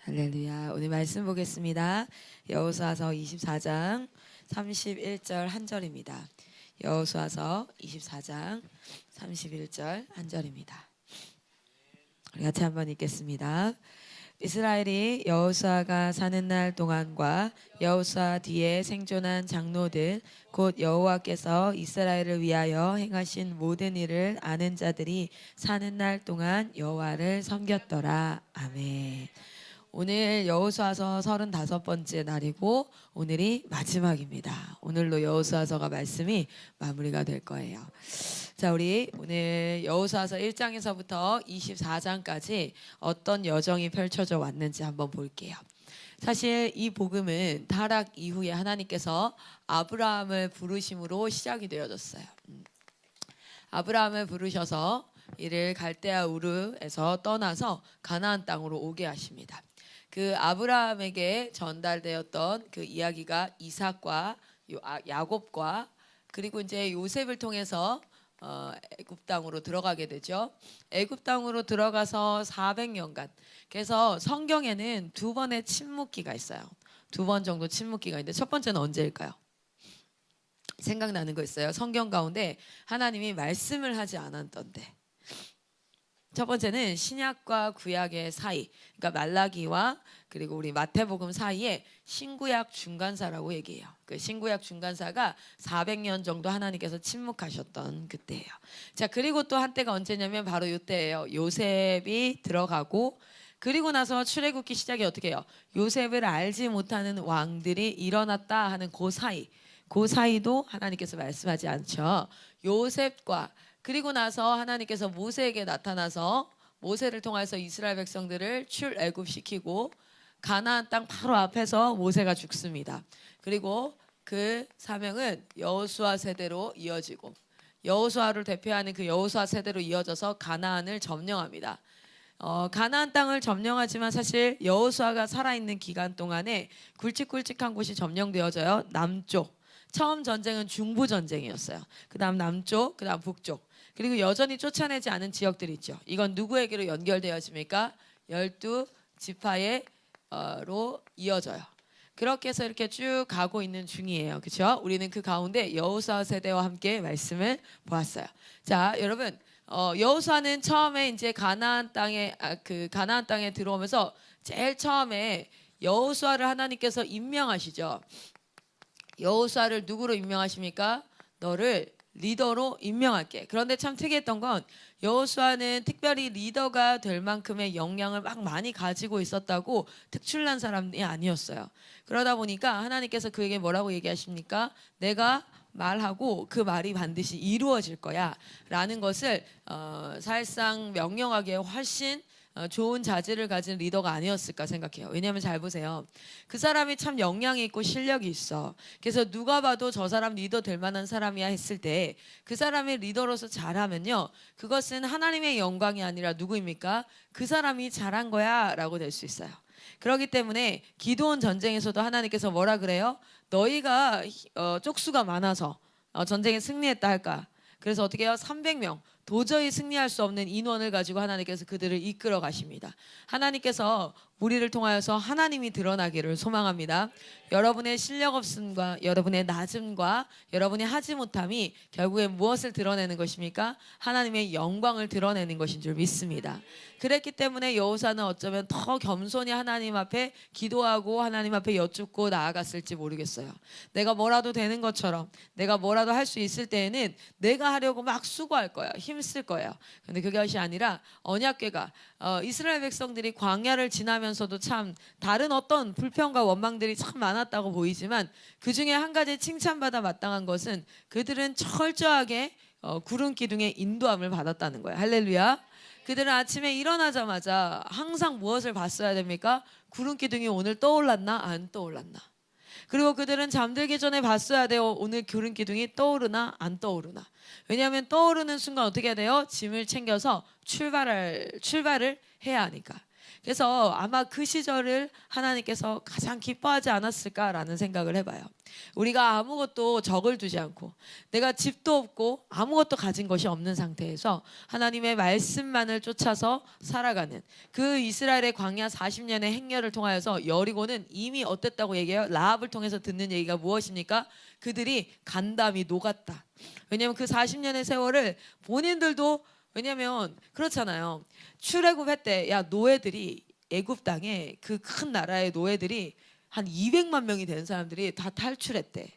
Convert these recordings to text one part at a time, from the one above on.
할렐루야. 오늘 말씀 보겠습니다. 여호수아서 24장 31절 한 절입니다. 여호수아서 24장 31절 한 절입니다. 우리 같이 한번 읽겠습니다. 이스라엘이 여호수아가 사는 날 동안과 여호수아 뒤에 생존한 장로들 곧 여호와께서 이스라엘을 위하여 행하신 모든 일을 아는 자들이 사는 날 동안 여호와를 섬겼더라. 아멘. 오늘 여호수아서 35번째 날이고 오늘이 마지막입니다. 오늘로 여호수아서가 말씀이 마무리가 될 거예요. 자, 우리 오늘 여호수아서 1장에서부터 24장까지 어떤 여정이 펼쳐져 왔는지 한번 볼게요. 사실 이 복음은 타락 이후에 하나님께서 아브라함을 부르심으로 시작이 되어졌어요. 아브라함을 부르셔서 이를 갈대아 우르에서 떠나서 가나안 땅으로 오게 하십니다. 그 아브라함에게 전달되었던 그 이야기가 이삭과 야곱과 그리고 이제 요셉을 통해서 애굽 땅으로 들어가게 되죠. 애굽 땅으로 들어가서 400년간. 그래서 성경에는 두 번의 침묵기가 있어요. 두 번 정도 침묵기가 있는데 첫 번째는 언제일까요? 생각나는 거 있어요. 성경 가운데 하나님이 말씀을 하지 않았던데. 첫 번째는 신약과 구약의 사이, 그러니까 말라기와 그리고 우리 마태복음 사이에 신구약 중간사라고 얘기해요. 그 신구약 중간사가 400년 정도 하나님께서 침묵하셨던 그때예요. 자, 그리고 또 한때가 언제냐면 바로 이때예요. 요셉이 들어가고 그리고 나서 출애굽기 시작이 어떻게 해요? 요셉을 알지 못하는 왕들이 일어났다 하는 그 사이도 하나님께서 말씀하지 않죠. 요셉과 그리고 나서 하나님께서 모세에게 나타나서 모세를 통해서 이스라엘 백성들을 출애굽시키고 가나안 땅 바로 앞에서 모세가 죽습니다. 그리고 그 사명은 여호수아 세대로 이어지고 여호수아를 대표하는 그 여호수아 세대로 이어져서 가나안을 점령합니다. 가나안 땅을 점령하지만 사실 여호수아가 살아있는 기간 동안에 굵직굵직한 곳이 점령되어져요. 남쪽. 처음 전쟁은 중부 전쟁이었어요. 그 다음 남쪽, 그 다음 북쪽. 그리고 여전히 쫓아내지 않은 지역들이 있죠. 이건 누구에게로 연결되어집니까? 12지파로 이어져요. 그렇게 해서 이렇게 쭉 가고 있는 중이에요. 그렇죠? 우리는 그 가운데 여호수아 세대와 함께 말씀을 보았어요. 자, 여러분, 여호수아는 처음에 이제 가나안 땅에 들어오면서 제일 처음에 여호수아를 하나님께서 임명하시죠. 여호수아를 누구로 임명하십니까? 너를 리더로 임명할게. 그런데 참 특이했던 건 여호수아는 특별히 리더가 될 만큼의 역량을 막 많이 가지고 있었다고 특출난 사람이 아니었어요. 그러다 보니까 하나님께서 그에게 뭐라고 얘기하십니까? 내가 말하고 그 말이 반드시 이루어질 거야 라는 것을 사실상 명령하기에 훨씬 좋은 자질을 가진 리더가 아니었을까 생각해요. 왜냐하면 잘 보세요. 그 사람이 참 역량이 있고 실력이 있어. 그래서 누가 봐도 저 사람 리더 될 만한 사람이야 했을 때 그 사람이 리더로서 잘하면요. 그것은 하나님의 영광이 아니라 누구입니까? 그 사람이 잘한 거야 라고 될 수 있어요. 그렇기 때문에 기드온 전쟁에서도 하나님께서 뭐라 그래요? 너희가 쪽수가 많아서 전쟁에 승리했다 할까? 그래서 어떻게 해요? 300명. 도저히 승리할 수 없는 인원을 가지고 하나님께서 그들을 이끌어 가십니다. 하나님께서 우리를 통하여서 하나님이 드러나기를 소망합니다. 여러분의 실력 없음과 여러분의 낮음과 여러분이 하지 못함이 결국에 무엇을 드러내는 것입니까? 하나님의 영광을 드러내는 것인 줄 믿습니다. 그랬기 때문에 여호수아는 어쩌면 더 겸손히 하나님 앞에 기도하고 하나님 앞에 여쭙고 나아갔을지 모르겠어요. 내가 뭐라도 되는 것처럼 내가 뭐라도 할 수 있을 때에는 내가 하려고 막 수고할 거야. 힘쓸 거예요. 근데 그것이 아니라 언약궤가 이스라엘 백성들이 광야를 지나면서도 참 다른 어떤 불평과 원망들이 참 많았다고 보이지만 그 중에 한 가지 칭찬받아 마땅한 것은 그들은 철저하게 구름 기둥의 인도함을 받았다는 거예요. 할렐루야. 그들은 아침에 일어나자마자 항상 무엇을 봤어야 됩니까? 구름 기둥이 오늘 떠올랐나 안 떠올랐나. 그리고 그들은 잠들기 전에 봤어야 돼요. 오늘 구름 기둥이 떠오르나 안 떠오르나. 왜냐하면 떠오르는 순간 어떻게 해야 돼요? 짐을 챙겨서 출발을 해야 하니까. 그래서 아마 그 시절을 하나님께서 가장 기뻐하지 않았을까라는 생각을 해봐요. 우리가 아무것도 적을 두지 않고 내가 집도 없고 아무것도 가진 것이 없는 상태에서 하나님의 말씀만을 쫓아서 살아가는 그 이스라엘의 광야 40년의 행렬을 통하여서 여리고는 이미 어땠다고 얘기해요? 라합을 통해서 듣는 얘기가 무엇입니까? 그들이 간담이 녹았다. 왜냐하면 그 40년의 세월을 본인들도, 왜냐면 그렇잖아요. 출애굽할 때 야 노예들이 애굽 땅에 그 큰 나라의 노예들이 한 200만 명이 되는 사람들이 다 탈출했대.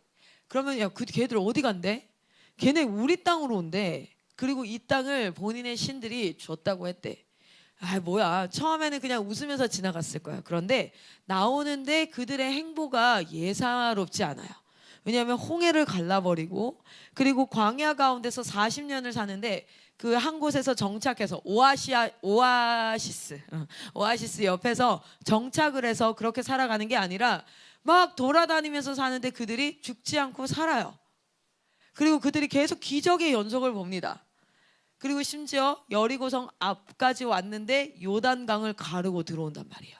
그러면 야 그 걔들 어디 간대? 걔네 우리 땅으로 온대. 그리고 이 땅을 본인의 신들이 줬다고 했대. 아 뭐야, 처음에는 그냥 웃으면서 지나갔을 거야. 그런데 나오는데 그들의 행보가 예사롭지 않아요. 왜냐하면 홍해를 갈라버리고 그리고 광야 가운데서 40년을 사는데 그 한 곳에서 정착해서 오아시스 옆에서 정착을 해서 그렇게 살아가는 게 아니라 막 돌아다니면서 사는데 그들이 죽지 않고 살아요. 그리고 그들이 계속 기적의 연속을 봅니다. 그리고 심지어 여리고성 앞까지 왔는데 요단강을 가르고 들어온단 말이에요.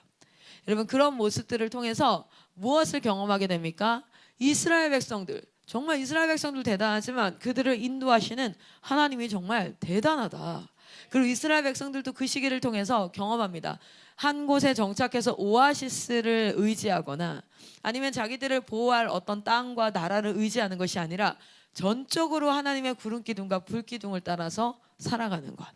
여러분, 그런 모습들을 통해서 무엇을 경험하게 됩니까? 이스라엘 백성들, 정말 이스라엘 백성들 대단하지만 그들을 인도하시는 하나님이 정말 대단하다. 그리고 이스라엘 백성들도 그 시기를 통해서 경험합니다. 한 곳에 정착해서 오아시스를 의지하거나 아니면 자기들을 보호할 어떤 땅과 나라를 의지하는 것이 아니라 전적으로 하나님의 구름 기둥과 불 기둥을 따라서 살아가는 것.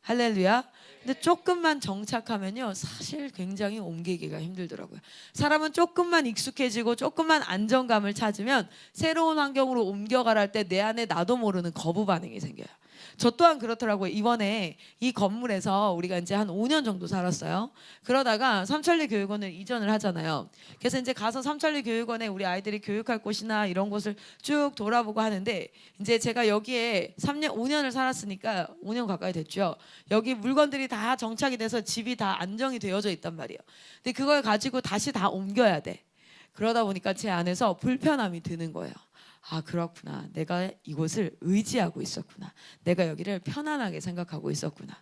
할렐루야. 근데 조금만 정착하면요 사실 굉장히 옮기기가 힘들더라고요. 사람은 조금만 익숙해지고 조금만 안정감을 찾으면 새로운 환경으로 옮겨가라 할 때 내 안에 나도 모르는 거부 반응이 생겨요. 저 또한 그렇더라고요. 이번에 이 건물에서 우리가 이제 한 5년 정도 살았어요. 그러다가 삼천리 교육원을 이전을 하잖아요. 그래서 이제 가서 삼천리 교육원에 우리 아이들이 교육할 곳이나 이런 곳을 쭉 돌아보고 하는데, 이제 제가 여기에 3년, 5년을 살았으니까 5년 가까이 됐죠. 여기 물건들이 다 정착이 돼서 집이 다 안정이 되어져 있단 말이에요. 근데 그걸 가지고 다시 다 옮겨야 돼. 그러다 보니까 제 안에서 불편함이 드는 거예요. 아 그렇구나, 내가 이곳을 의지하고 있었구나, 내가 여기를 편안하게 생각하고 있었구나.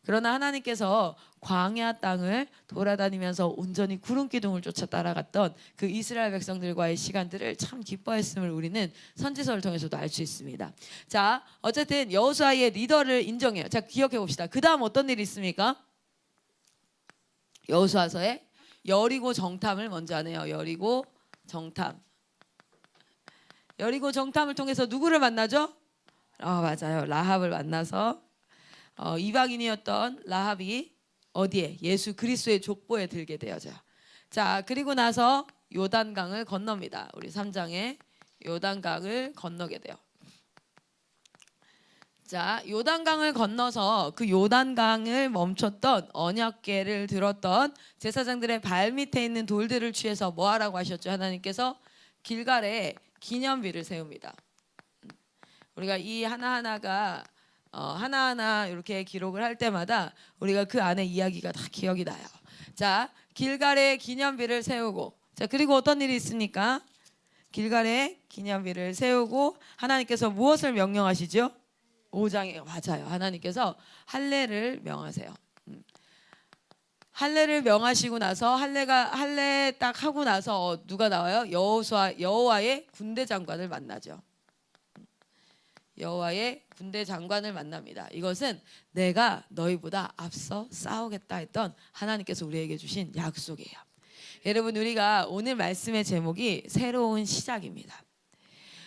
그러나 하나님께서 광야 땅을 돌아다니면서 온전히 구름 기둥을 쫓아 따라갔던 그 이스라엘 백성들과의 시간들을 참 기뻐했음을 우리는 선지서를 통해서도 알 수 있습니다. 자, 어쨌든 여호수아의 리더를 인정해요. 자, 기억해 봅시다. 그 다음 어떤 일이 있습니까? 여호수아서에 여리고 정탐을 먼저 하네요. 여리고 정탐. 여리고 정탐을 통해서 누구를 만나죠? 맞아요. 라합을 만나서 이방인이었던 라합이 어디에? 예수 그리스도의 족보에 들게 되어져. 자, 그리고 나서 요단강을 건넙니다. 우리 3장에 요단강을 건너게 돼요. 자, 요단강을 건너서 그 요단강을 멈췄던 언약궤를 들었던 제사장들의 발 밑에 있는 돌들을 취해서 뭐 하라고 하셨죠? 하나님께서 길갈에 기념비를 세웁니다. 우리가 이 하나하나가 하나하나 이렇게 기록을 할 때마다 우리가 그 안에 이야기가 다 기억이 나요. 자, 길갈에 기념비를 세우고, 자 그리고 어떤 일이 있습니까? 길갈에 기념비를 세우고 하나님께서 무엇을 명령하시죠? 5장에 맞아요. 하나님께서 할례를 명하세요. 할례를 명하시고 나서 할례 딱 하고 나서 누가 나와요? 여호와의 군대 장관을 만나죠. 여호와의 군대 장관을 만납니다. 이것은 내가 너희보다 앞서 싸우겠다 했던 하나님께서 우리에게 주신 약속이에요. 여러분, 우리가 오늘 말씀의 제목이 새로운 시작입니다.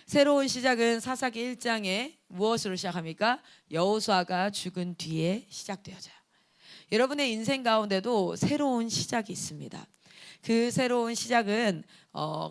새로운 시작은 사사기 1장에 무엇으로 시작합니까? 여호수아가 죽은 뒤에 시작되어져요. 여러분의 인생 가운데도 새로운 시작이 있습니다. 그 새로운 시작은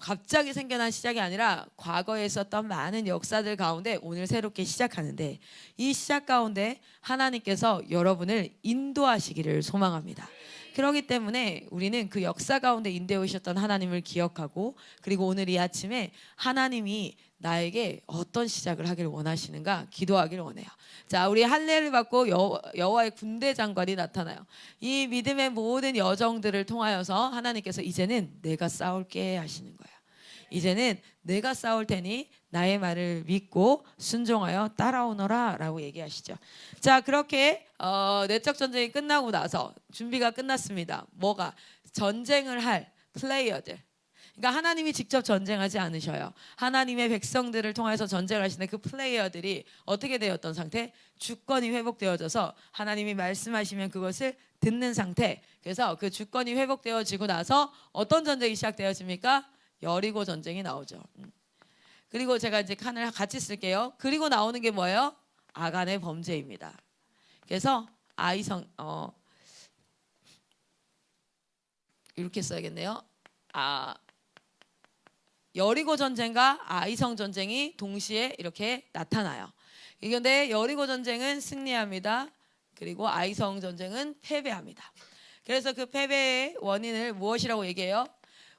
갑자기 생겨난 시작이 아니라 과거에 있었던 많은 역사들 가운데 오늘 새롭게 시작하는데, 이 시작 가운데 하나님께서 여러분을 인도하시기를 소망합니다. 그렇기 때문에 우리는 그 역사 가운데 인도해 오셨던 하나님을 기억하고, 그리고 오늘 이 아침에 하나님이 나에게 어떤 시작을 하길 원하시는가 기도하길 원해요. 자, 우리 할례를 받고 여호와의 군대 장관이 나타나요. 이 믿음의 모든 여정들을 통하여서 하나님께서 이제는 내가 싸울게 하시는 거예요. 이제는 내가 싸울 테니 나의 말을 믿고 순종하여 따라오너라 라고 얘기하시죠. 자, 그렇게 내적 전쟁이 끝나고 나서 준비가 끝났습니다. 뭐가? 전쟁을 할 플레이어들. 그러니까 하나님이 직접 전쟁하지 않으셔요. 하나님의 백성들을 통해서 전쟁하시는 그 플레이어들이 어떻게 되었던 상태? 주권이 회복되어져서 하나님이 말씀하시면 그것을 듣는 상태. 그래서 그 주권이 회복되어지고 나서 어떤 전쟁이 시작되어집니까? 여리고 전쟁이 나오죠. 그리고 제가 이제 칸을 같이 쓸게요. 그리고 나오는 게 뭐예요? 아간의 범죄입니다. 그래서 이렇게 써야겠네요. 여리고 전쟁과 아이성 전쟁이 동시에 이렇게 나타나요. 그런데 여리고 전쟁은 승리합니다. 그리고 아이성 전쟁은 패배합니다. 그래서 그 패배의 원인을 무엇이라고 얘기해요?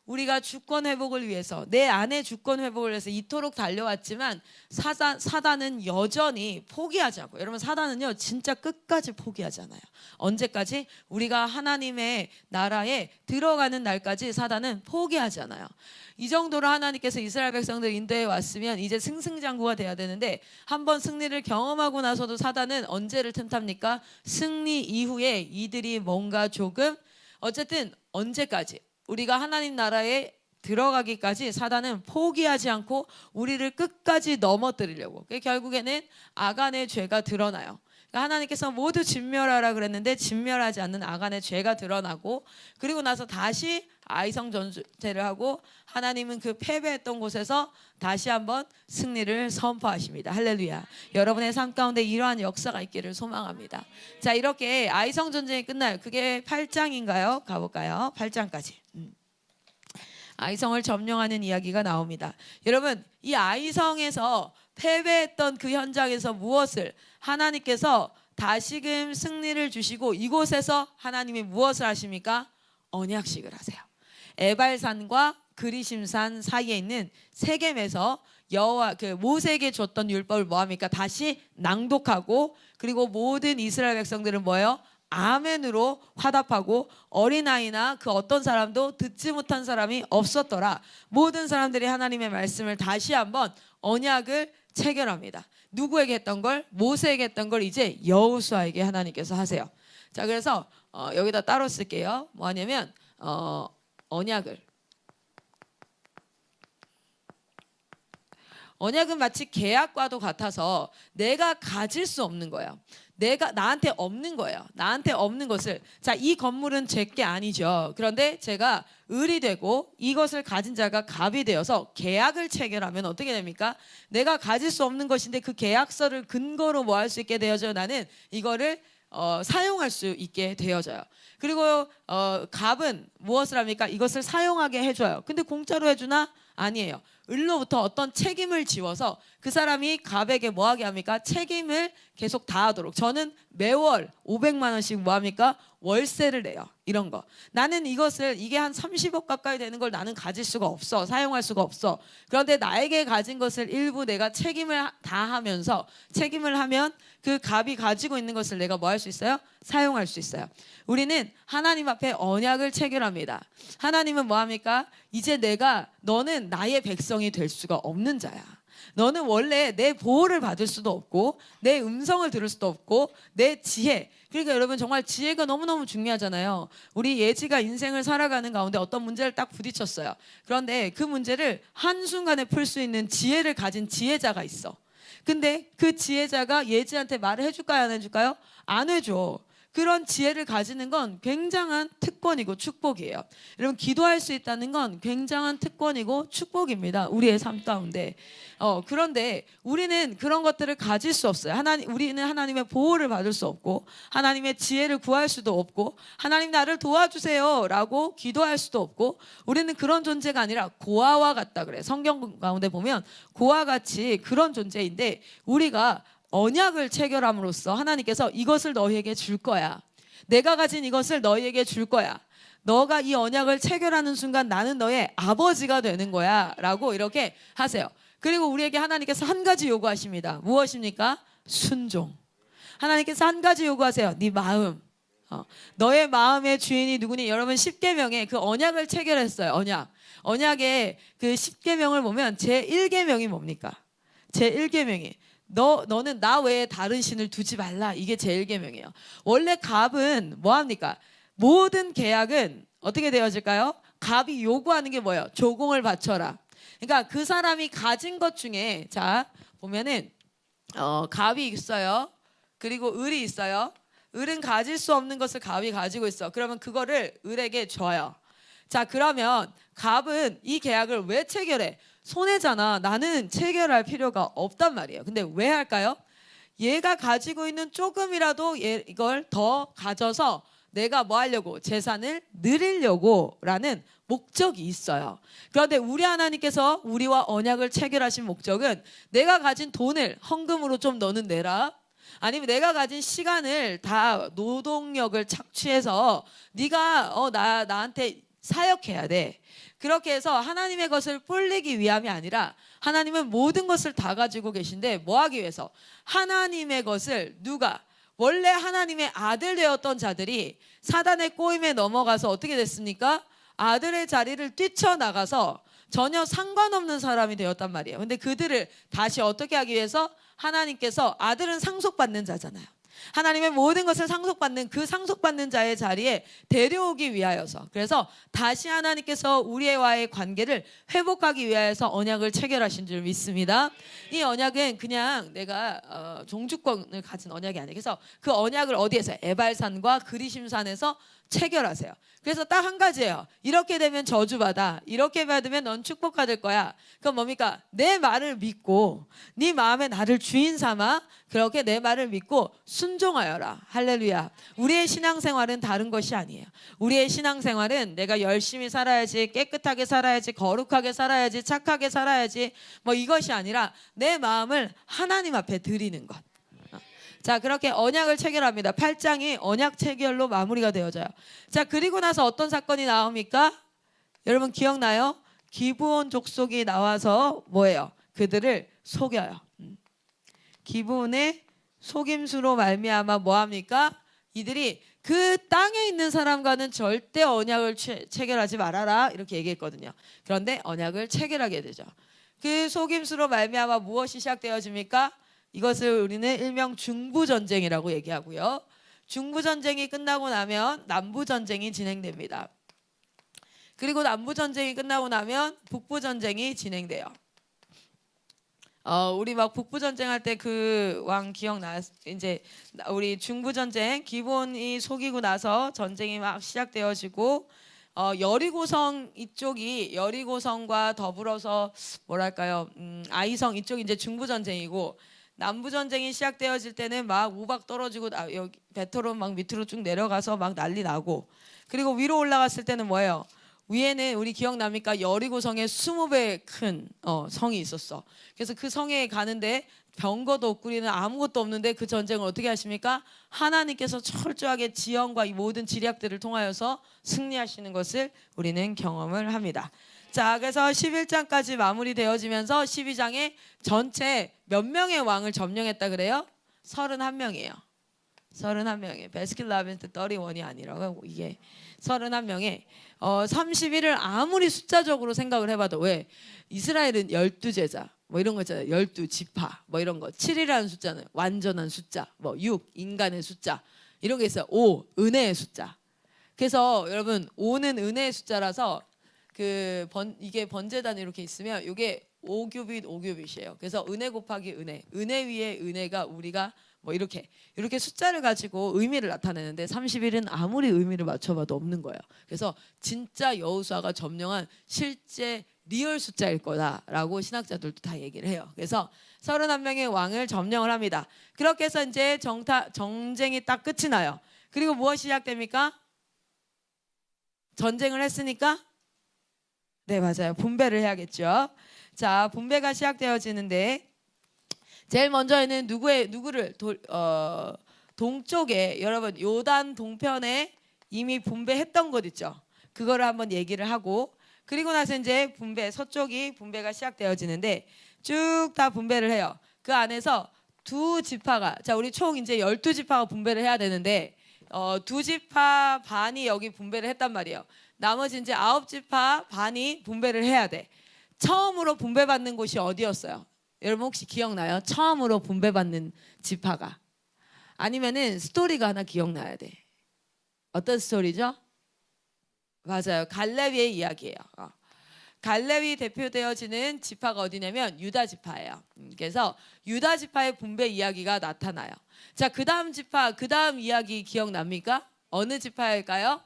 우리가 주권 회복을 위해서, 내 안의 주권 회복을 위해서 이토록 달려왔지만 사단은 여전히 포기하지 않고, 여러분 사단은요 진짜 끝까지 포기하지 않아요. 언제까지? 우리가 하나님의 나라에 들어가는 날까지 사단은 포기하지 않아요. 이 정도로 하나님께서 이스라엘 백성들 인도해 왔으면 이제 승승장구가 돼야 되는데, 한번 승리를 경험하고 나서도 사단은 언제를 틈탑니까? 승리 이후에 이들이 뭔가 조금, 어쨌든 언제까지? 우리가 하나님 나라에 들어가기까지 사단은 포기하지 않고 우리를 끝까지 넘어뜨리려고. 결국에는 아간의 죄가 드러나요. 그러니까 하나님께서 모두 진멸하라 그랬는데 진멸하지 않는 아간의 죄가 드러나고, 그리고 나서 다시 아이성 전쟁을 하고 하나님은 그 패배했던 곳에서 다시 한번 승리를 선포하십니다. 할렐루야. 여러분의 삶 가운데 이러한 역사가 있기를 소망합니다. 자, 이렇게 아이성 전쟁이 끝나요. 그게 8장인가요? 가볼까요? 8장까지. 아이성을 점령하는 이야기가 나옵니다. 여러분, 이 아이성에서 패배했던 그 현장에서 무엇을 하나님께서 다시금 승리를 주시고, 이곳에서 하나님이 무엇을 하십니까? 언약식을 하세요. 에발산과 그리심산 사이에 있는 세겜에서 여호와 모세에게 줬던 율법을 뭐합니까? 다시 낭독하고, 그리고 모든 이스라엘 백성들은 뭐예요? 아멘으로 화답하고, 어린아이나 그 어떤 사람도 듣지 못한 사람이 없었더라. 모든 사람들이 하나님의 말씀을 다시 한번 언약을 체결합니다. 누구에게 했던 걸? 모세에게 했던 걸 이제 여호수아에게 하나님께서 하세요. 자, 그래서 여기다 따로 쓸게요. 뭐 하냐면 언약은 마치 계약과도 같아서 내가 가질 수 없는 거예요. 나한테 없는 거예요. 나한테 없는 것을, 자, 이 건물은 제게 아니죠. 그런데 제가 을이 되고 이것을 가진 자가 갑이 되어서 계약을 체결하면 어떻게 됩니까? 내가 가질 수 없는 것인데 그 계약서를 근거로 뭐 할 수 있게 되어져요. 나는 이거를 사용할 수 있게 되어져요. 그리고 갑은 무엇을 합니까? 이것을 사용하게 해줘요. 근데 공짜로 해주나? 아니에요. 을로부터 어떤 책임을 지워서 그 사람이 갑에게 뭐하게 합니까? 책임을 계속 다하도록. 저는 매월 500만 원씩 뭐합니까? 월세를 내요. 이런 거. 나는 이게 한 30억 가까이 되는 걸 나는 가질 수가 없어. 사용할 수가 없어. 그런데 나에게 가진 것을 일부 내가 책임을 다하면서, 책임을 하면 그 갑이 가지고 있는 것을 내가 뭐 할 수 있어요? 사용할 수 있어요. 우리는 하나님 앞에 언약을 체결합니다. 하나님은 뭐합니까? 이제 너는 나의 백성이 될 수가 없는 자야. 너는 원래 내 보호를 받을 수도 없고, 내 음성을 들을 수도 없고, 내 지혜. 그러니까 여러분, 정말 지혜가 너무너무 중요하잖아요. 우리 예지가 인생을 살아가는 가운데 어떤 문제를 딱 부딪혔어요. 그런데 그 문제를 한순간에 풀 수 있는 지혜를 가진 지혜자가 있어. 근데 그 지혜자가 예지한테 말을 해줄까요? 안 해줄까요? 안 해줘. 그런 지혜를 가지는 건 굉장한 특권이고 축복이에요. 여러분, 기도할 수 있다는 건 굉장한 특권이고 축복입니다. 우리의 삶 가운데. 그런데 우리는 그런 것들을 가질 수 없어요. 우리는 하나님의 보호를 받을 수 없고, 하나님의 지혜를 구할 수도 없고, 하나님 나를 도와주세요 라고 기도할 수도 없고, 우리는 그런 존재가 아니라 고아와 같다 그래요. 성경 가운데 보면 고아와 같이 그런 존재인데, 우리가 언약을 체결함으로써 하나님께서 이것을 너희에게 줄 거야. 내가 가진 이것을 너희에게 줄 거야. 너가 이 언약을 체결하는 순간 나는 너의 아버지가 되는 거야 라고 이렇게 하세요. 그리고 우리에게 하나님께서 한 가지 요구하십니다. 무엇입니까? 순종. 하나님께서 한 가지 요구하세요. 네 마음. 너의 마음의 주인이 누구니? 여러분 10계명에 그 언약을 체결했어요. 언약의 그 10계명을 보면 제1계명이 뭡니까? 제1계명이 너는 나 외에 다른 신을 두지 말라. 이게 제1계명이에요. 원래 갑은 뭐 합니까? 모든 계약은 어떻게 되어질까요? 갑이 요구하는 게 뭐예요? 조공을 바쳐라. 그러니까 그 사람이 가진 것 중에 자 보면은 갑이 있어요. 그리고 을이 있어요. 을은 가질 수 없는 것을 갑이 가지고 있어. 그러면 그거를 을에게 줘요. 자 그러면 갑은 이 계약을 왜 체결해? 손해잖아. 나는 체결할 필요가 없단 말이에요. 근데 왜 할까요? 얘가 가지고 있는 조금이라도 이걸 더 가져서 내가 뭐 하려고? 재산을 늘리려고 라는 목적이 있어요. 그런데 우리 하나님께서 우리와 언약을 체결하신 목적은 내가 가진 돈을 헌금으로 좀 너는 내라. 아니면 내가 가진 시간을 다 노동력을 착취해서 네가 나한테 사역해야 돼. 그렇게 해서 하나님의 것을 뿔리기 위함이 아니라 하나님은 모든 것을 다 가지고 계신데 뭐 하기 위해서? 하나님의 것을 누가? 원래 하나님의 아들 되었던 자들이 사단의 꼬임에 넘어가서 어떻게 됐습니까? 아들의 자리를 뛰쳐나가서 전혀 상관없는 사람이 되었단 말이에요. 근데 그들을 다시 어떻게 하기 위해서? 하나님께서 아들은 상속받는 자잖아요. 하나님의 모든 것을 상속받는 그 상속받는 자의 자리에 데려오기 위하여서 그래서 다시 하나님께서 우리와의 관계를 회복하기 위하여서 언약을 체결하신 줄 믿습니다. 이 언약은 그냥 내가 종주권을 가진 언약이 아니에요. 그래서 그 언약을 어디에서? 에발산과 그리심산에서 체결하세요. 그래서 딱 한 가지예요. 이렇게 되면 저주받아. 이렇게 받으면 넌 축복받을 거야. 그건 뭡니까? 내 말을 믿고 네 마음에 나를 주인 삼아 그렇게 내 말을 믿고 순종하여라. 할렐루야. 우리의 신앙생활은 다른 것이 아니에요. 우리의 신앙생활은 내가 열심히 살아야지, 깨끗하게 살아야지, 거룩하게 살아야지, 착하게 살아야지 뭐 이것이 아니라 내 마음을 하나님 앞에 드리는 것. 자 그렇게 언약을 체결합니다. 8장이 언약 체결로 마무리가 되어져요. 자 그리고 나서 어떤 사건이 나옵니까? 여러분 기억나요? 기브온 족속이 나와서 뭐예요? 그들을 속여요. 기브온의 속임수로 말미암아 뭐합니까? 이들이 그 땅에 있는 사람과는 절대 언약을 체결하지 말아라 이렇게 얘기했거든요. 그런데 언약을 체결하게 되죠. 그 속임수로 말미암아 무엇이 시작되어집니까? 이것을 우리는 일명 중부전쟁이라고 얘기하고요. 중부전쟁이 끝나고 나면 남부전쟁이 진행됩니다. 그리고 남부전쟁이 끝나고 나면 북부전쟁이 진행돼요. 우리 막 북부전쟁 할 때 그 왕 기억나? 이제 우리 중부전쟁 기본이 속이고 나서 전쟁이 막 시작되어지고 여리고성 이쪽이 여리고성과 더불어서 뭐랄까요? 아이성 이쪽이 이제 중부전쟁이고 남부 전쟁이 시작되어질 때는 막 우박 떨어지고 여기 베토론 막 밑으로 쭉 내려가서 막 난리 나고 그리고 위로 올라갔을 때는 뭐예요? 위에는 우리 기억납니까? 여리고성에 20배 큰 성이 있었어. 그래서 그 성에 가는데 병거도 없구리는 아무것도 없는데 그 전쟁을 어떻게 하십니까? 하나님께서 철저하게 지형과 이 모든 지략들을 통하여서 승리하시는 것을 우리는 경험을 합니다. 자, 그래서 11장까지 마무리되어지면서 12장에 전체 몇 명의 왕을 점령했다 그래요? 31명이에요. 31명이에요. 베스킨라빈스 31이 아니라고 이게 31명에 31을 아무리 숫자적으로 생각을 해봐도 왜? 이스라엘은 12제자 뭐 이런 거 있잖아요. 12지파 뭐 이런 거 7이라는 숫자는 완전한 숫자 뭐 6 인간의 숫자 이런 게 있어요. 5 은혜의 숫자. 그래서 여러분 5는 은혜의 숫자라서 이게 번제단이 이렇게 있으면 이게 5규빗 5규빗이에요. 그래서 은혜 곱하기 은혜 위에 은혜가 우리가 뭐 이렇게 숫자를 가지고 의미를 나타내는데 31은 아무리 의미를 맞춰봐도 없는 거예요. 그래서 진짜 여호수아가 점령한 실제 리얼 숫자일 거다라고 신학자들도 다 얘기를 해요. 그래서 31명의 왕을 점령을 합니다. 그렇게 해서 이제 정쟁이 딱 끝이 나요. 그리고 무엇이 시작됩니까? 전쟁을 했으니까 네 맞아요. 분배를 해야겠죠. 자 분배가 시작되어지는데 제일 먼저에는 누구를 동쪽에 여러분 요단 동편에 이미 분배했던 곳 있죠. 그거를 한번 얘기를 하고 그리고 나서 이제 서쪽이 분배가 시작되어지는데 쭉 다 분배를 해요. 그 안에서 두 지파가 자 우리 총 이제 12지파가 분배를 해야 되는데 두 지파 반이 여기 분배를 했단 말이에요. 나머지 이제 9지파 반이 분배를 해야 돼. 처음으로 분배받는 곳이 어디였어요? 여러분 혹시 기억나요? 처음으로 분배받는 지파가. 아니면은 스토리가 하나 기억나야 돼. 어떤 스토리죠? 맞아요. 갈레위의 이야기예요. 갈레위 대표되어지는 지파가 어디냐면 유다 지파예요. 그래서 유다 지파의 분배 이야기가 나타나요. 자, 그다음 지파, 그다음 이야기 기억납니까? 어느 지파일까요?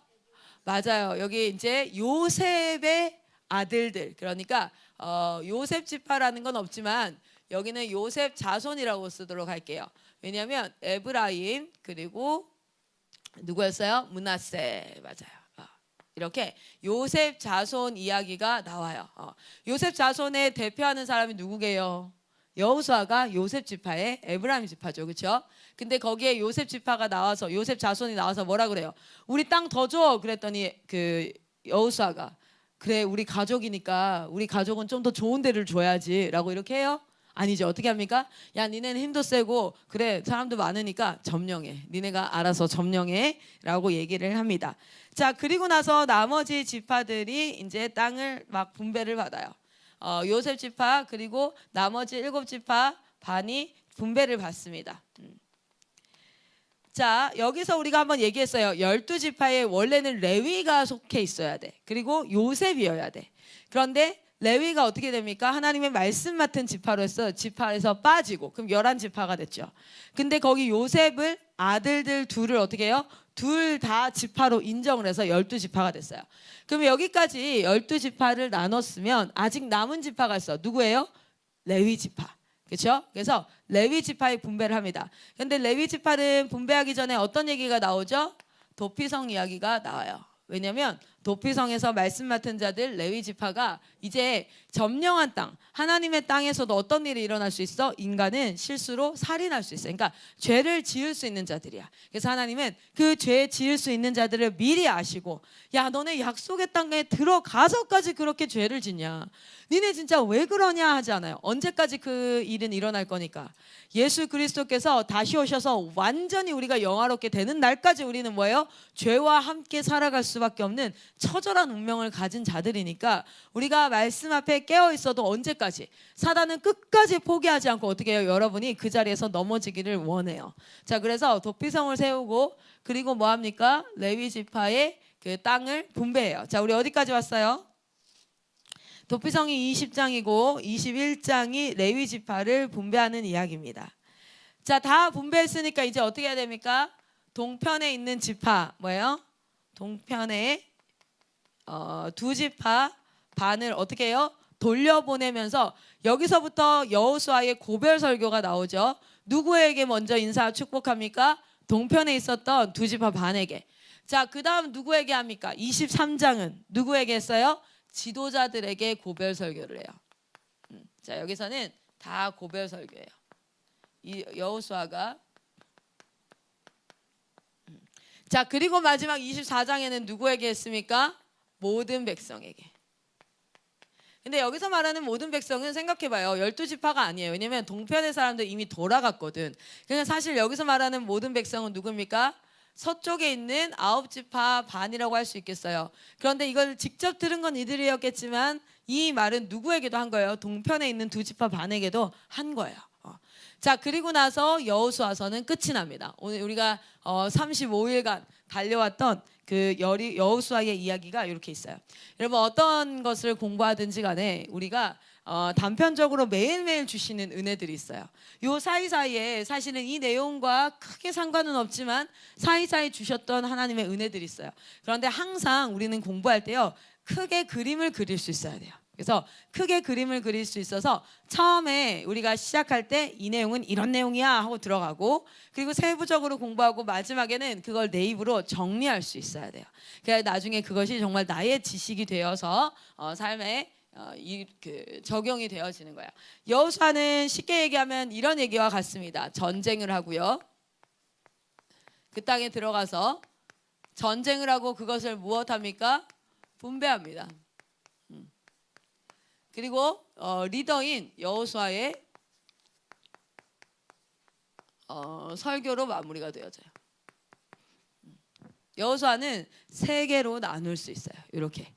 맞아요. 여기 이제 요셉의 아들들. 그러니까 요셉 지파라는 건 없지만 여기는 요셉 자손이라고 쓰도록 할게요. 왜냐하면 에브라임 그리고 누구였어요? 므낫세. 맞아요. 이렇게 요셉 자손 이야기가 나와요. 요셉 자손에 대표하는 사람이 누구게요? 여호수아가 요셉 지파의 에브라임 지파죠. 그렇죠? 근데 거기에 요셉 지파가 나와서 요셉 자손이 나와서 뭐라 그래요? 우리 땅 더 줘. 그랬더니 그 여호수아가 그래 우리 가족이니까 우리 가족은 좀 더 좋은 데를 줘야지라고 이렇게 해요? 아니죠. 어떻게 합니까? 야 니네는 힘도 세고 그래 사람도 많으니까 점령해. 니네가 알아서 점령해 라고 얘기를 합니다. 자 그리고 나서 나머지 지파들이 이제 땅을 막 분배를 받아요. 요셉 지파 그리고 나머지 7지파 반이 분배를 받습니다. 자 여기서 우리가 한번 얘기했어요. 12지파에 원래는 레위가 속해 있어야 돼. 그리고 요셉이어야 돼. 그런데 레위가 어떻게 됩니까? 하나님의 말씀 맡은 지파로서 지파에서 빠지고 그럼 11지파가 됐죠. 근데 거기 요셉을 아들들 둘을 어떻게 해요? 둘 다 지파로 인정을 해서 12지파가 됐어요. 그럼 여기까지 12지파를 나눴으면 아직 남은 지파가 있어. 누구예요? 레위 지파. 그렇죠? 그래서 레위 지파의 분배를 합니다. 근데 레위 지파는 분배하기 전에 어떤 얘기가 나오죠? 도피성 이야기가 나와요. 왜냐하면 도피성에서 말씀 맡은 자들 레위 지파가 이제 점령한 땅 하나님의 땅에서도 어떤 일이 일어날 수 있어? 인간은 실수로 살인할 수 있어요. 그러니까 죄를 지을 수 있는 자들이야. 그래서 하나님은 그 죄 지을 수 있는 자들을 미리 아시고 야 너네 약속의 땅에 들어가서까지 그렇게 죄를 짓냐. 니네 진짜 왜 그러냐 하지 않아요. 언제까지 그 일은 일어날 거니까. 예수 그리스도께서 다시 오셔서 완전히 우리가 영화롭게 되는 날까지 우리는 뭐예요? 죄와 함께 살아갈 수밖에 없는 처절한 운명을 가진 자들이니까 우리가 말씀 앞에 깨어 있어도 언제까지 사단은 끝까지 포기하지 않고 어떻게 해요? 여러분이 그 자리에서 넘어지기를 원해요. 자 그래서 도피성을 세우고 그리고 뭐 합니까? 레위 지파의 그 땅을 분배해요. 자 우리 어디까지 왔어요? 도피성이 20장이고 21장이 레위 지파를 분배하는 이야기입니다. 자, 다 분배했으니까 이제 어떻게 해야 됩니까? 동편에 있는 지파 뭐예요? 동편에 두 지파 반을 어떻게 해요? 돌려보내면서 여기서부터 여호수아의 고별 설교가 나오죠. 누구에게 먼저 인사 축복합니까? 동편에 있었던 두 지파 반에게. 자, 그다음 누구에게 합니까? 23장은 누구에게 했어요? 지도자들에게 고별 설교를 해요. 자 여기서는 다 고별 설교예요. 이 여호수아가 자 그리고 마지막 24장에는 누구에게 했습니까? 모든 백성에게. 근데 여기서 말하는 모든 백성은 생각해봐요. 12지파가 아니에요. 왜냐면 동편의 사람들 이미 돌아갔거든. 그냥 사실 여기서 말하는 모든 백성은 누굽니까? 서쪽에 있는 9지파 반이라고 할 수 있겠어요. 그런데 이걸 직접 들은 건 이들이었겠지만 이 말은 누구에게도 한 거예요. 동편에 있는 두 지파 반에게도 한 거예요. 자 그리고 나서 여호수아서는 끝이 납니다. 오늘 우리가 35일간 달려왔던 그 여호수아의 이야기가 이렇게 있어요. 여러분 어떤 것을 공부하든지 간에 우리가 단편적으로 매일매일 주시는 은혜들이 있어요. 요 사이사이에 사실은 이 내용과 크게 상관은 없지만 사이사이 주셨던 하나님의 은혜들이 있어요. 그런데 항상 우리는 공부할 때요 크게 그림을 그릴 수 있어야 돼요. 그래서 크게 그림을 그릴 수 있어서 처음에 우리가 시작할 때 이 내용은 이런 내용이야 하고 들어가고 그리고 세부적으로 공부하고 마지막에는 그걸 내 입으로 정리할 수 있어야 돼요. 그래야 나중에 그것이 정말 나의 지식이 되어서 삶에 적용이 되어지는 거예요. 여호수아는 쉽게 얘기하면 이런 얘기와 같습니다. 전쟁을 하고요. 그 땅에 들어가서 전쟁을 하고 그것을 무엇합니까? 분배합니다. 그리고 리더인 여호수아의 설교로 마무리가 되어져요. 여호수아는 세 개로 나눌 수 있어요. 이렇게.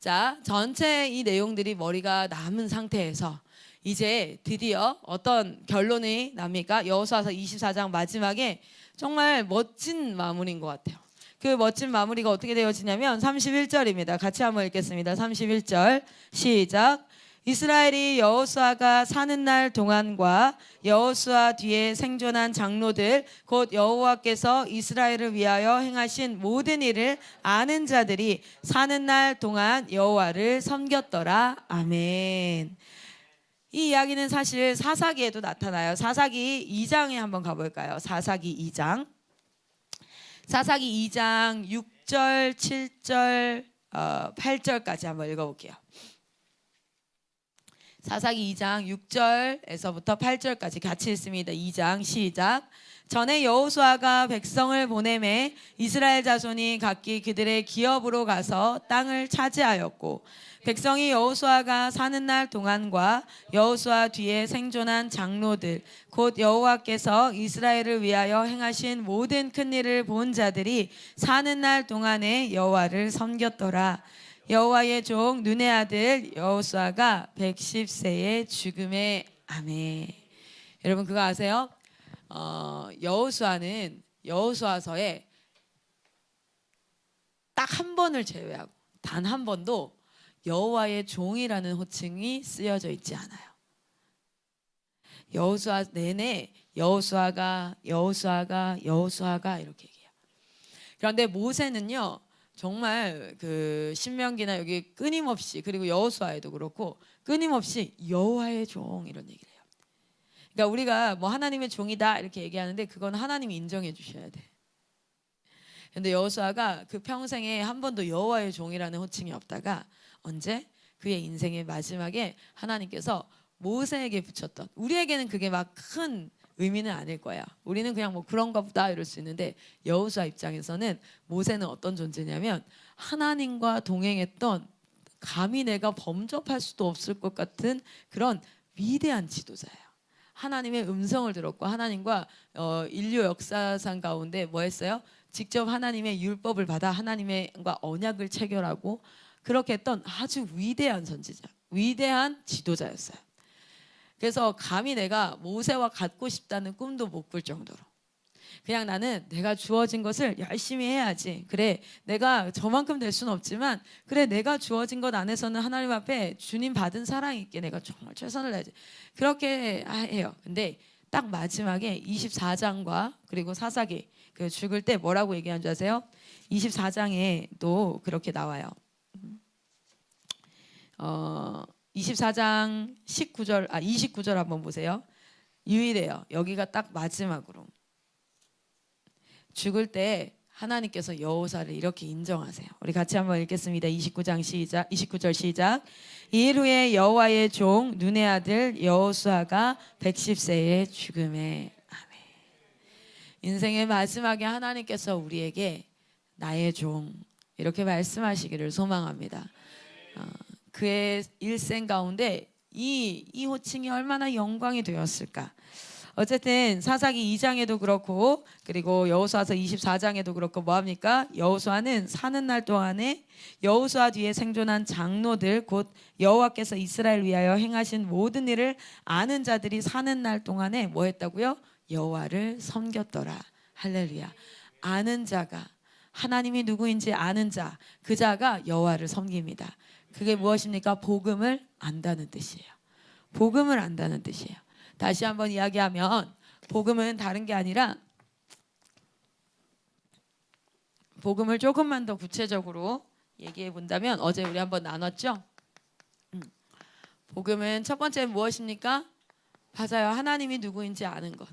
자, 전체 이 내용들이 머리가 남은 상태에서 이제 드디어 어떤 결론이 납니까? 여호수아서 24장 마지막에 정말 멋진 마무리인 것 같아요. 그 멋진 마무리가 어떻게 되어지냐면 31절입니다. 같이 한번 읽겠습니다. 31절 시작. 이스라엘이 여호수아가 사는 날 동안과 여호수아 뒤에 생존한 장로들 곧 여호와께서 이스라엘을 위하여 행하신 모든 일을 아는 자들이 사는 날 동안 여호와를 섬겼더라. 아멘. 이 이야기는 사실 사사기에도 나타나요. 사사기 2장에 한번 가볼까요? 사사기 2장. 사사기 2장 6절, 7절, 8절까지 한번 읽어볼게요. 사사기 2장 6절에서부터 8절까지 같이 읽습니다. 2장 시작. 전에 여호수아가 백성을 보내매 이스라엘 자손이 각기 그들의 기업으로 가서 땅을 차지하였고 백성이 여호수아가 사는 날 동안과 여호수아 뒤에 생존한 장로들 곧 여호와께서 이스라엘을 위하여 행하신 모든 큰 일을 본 자들이 사는 날 동안에 여호와를 섬겼더라. 여호와의 종 눈의 아들 여호수아가 110세에 죽음에 아멘. 여러분 그거 아세요? 여호수아는 여호수아서에 딱 한 번을 제외하고 단 한 번도 여호와의 종이라는 호칭이 쓰여져 있지 않아요. 여호수아 내내 여호수아가 이렇게 얘기해요. 그런데 모세는요 정말 그 신명기나 여기 끊임없이 그리고 여호수아에도 그렇고 끊임없이 여호와의 종 이런 얘기를 해요. 그러니까 우리가 뭐 하나님의 종이다 이렇게 얘기하는데 그건 하나님이 인정해 주셔야 돼. 근데 여호수아가 그 평생에 한 번도 여호와의 종이라는 호칭이 없다가 언제? 그의 인생의 마지막에 하나님께서 모세에게 붙였던, 우리에게는 그게 막 큰 의미는 아닐 거야. 우리는 그냥 뭐 그런가 보다 이럴 수 있는데 여호수아 입장에서는 모세는 어떤 존재냐면 하나님과 동행했던 감히 내가 범접할 수도 없을 것 같은 그런 위대한 지도자예요. 하나님의 음성을 들었고 하나님과 인류 역사상 가운데 뭐 했어요? 직접 하나님의 율법을 받아 하나님과 언약을 체결하고 그렇게 했던 아주 위대한 선지자, 위대한 지도자였어요. 그래서 감히 내가 모세와 같고 싶다는 꿈도 못 꿀 정도로 그냥 나는 내가 주어진 것을 열심히 해야지. 그래 내가 저만큼 될 수는 없지만 그래 내가 주어진 것 안에서는 하나님 앞에 주님 받은 사랑 있게 내가 정말 최선을 다해야지. 그렇게 해요. 근데 딱 마지막에 24장과 그리고 사사기 그 죽을 때 뭐라고 얘기한 줄 아세요? 24장에도 그렇게 나와요. 24장 29절 한번 보세요. 유일해요. 여기가 딱 마지막으로 죽을 때 하나님께서 여호사를 이렇게 인정하세요. 우리 같이 한번 읽겠습니다. 29절 시작. 이일 후에 여호와의 종 눈의 아들 여호수아가 110세에 죽음에 아멘. 인생의 마지막에 하나님께서 우리에게 나의 종 이렇게 말씀하시기를 소망합니다. 그의 일생 가운데 이 호칭이 얼마나 영광이 되었을까. 어쨌든 사사기 2장에도 그렇고 그리고 여호수아서 24장에도 그렇고 뭐합니까? 여호수아는 사는 날 동안에 여호수아 뒤에 생존한 장로들 곧 여호와께서 이스라엘 위하여 행하신 모든 일을 아는 자들이 사는 날 동안에 뭐 했다고요? 여호와를 섬겼더라. 할렐루야. 아는 자가 하나님이 누구인지 아는 자, 그 자가 여호와를 섬깁니다. 그게 무엇입니까? 복음을 안다는 뜻이에요. 복음을 안다는 뜻이에요. 다시 한번 이야기하면 복음은 다른 게 아니라 복음을 조금만 더 구체적으로 얘기해 본다면 어제 우리 한번 나눴죠? 복음은 첫 번째 무엇입니까? 맞아요. 하나님이 누구인지 아는 것.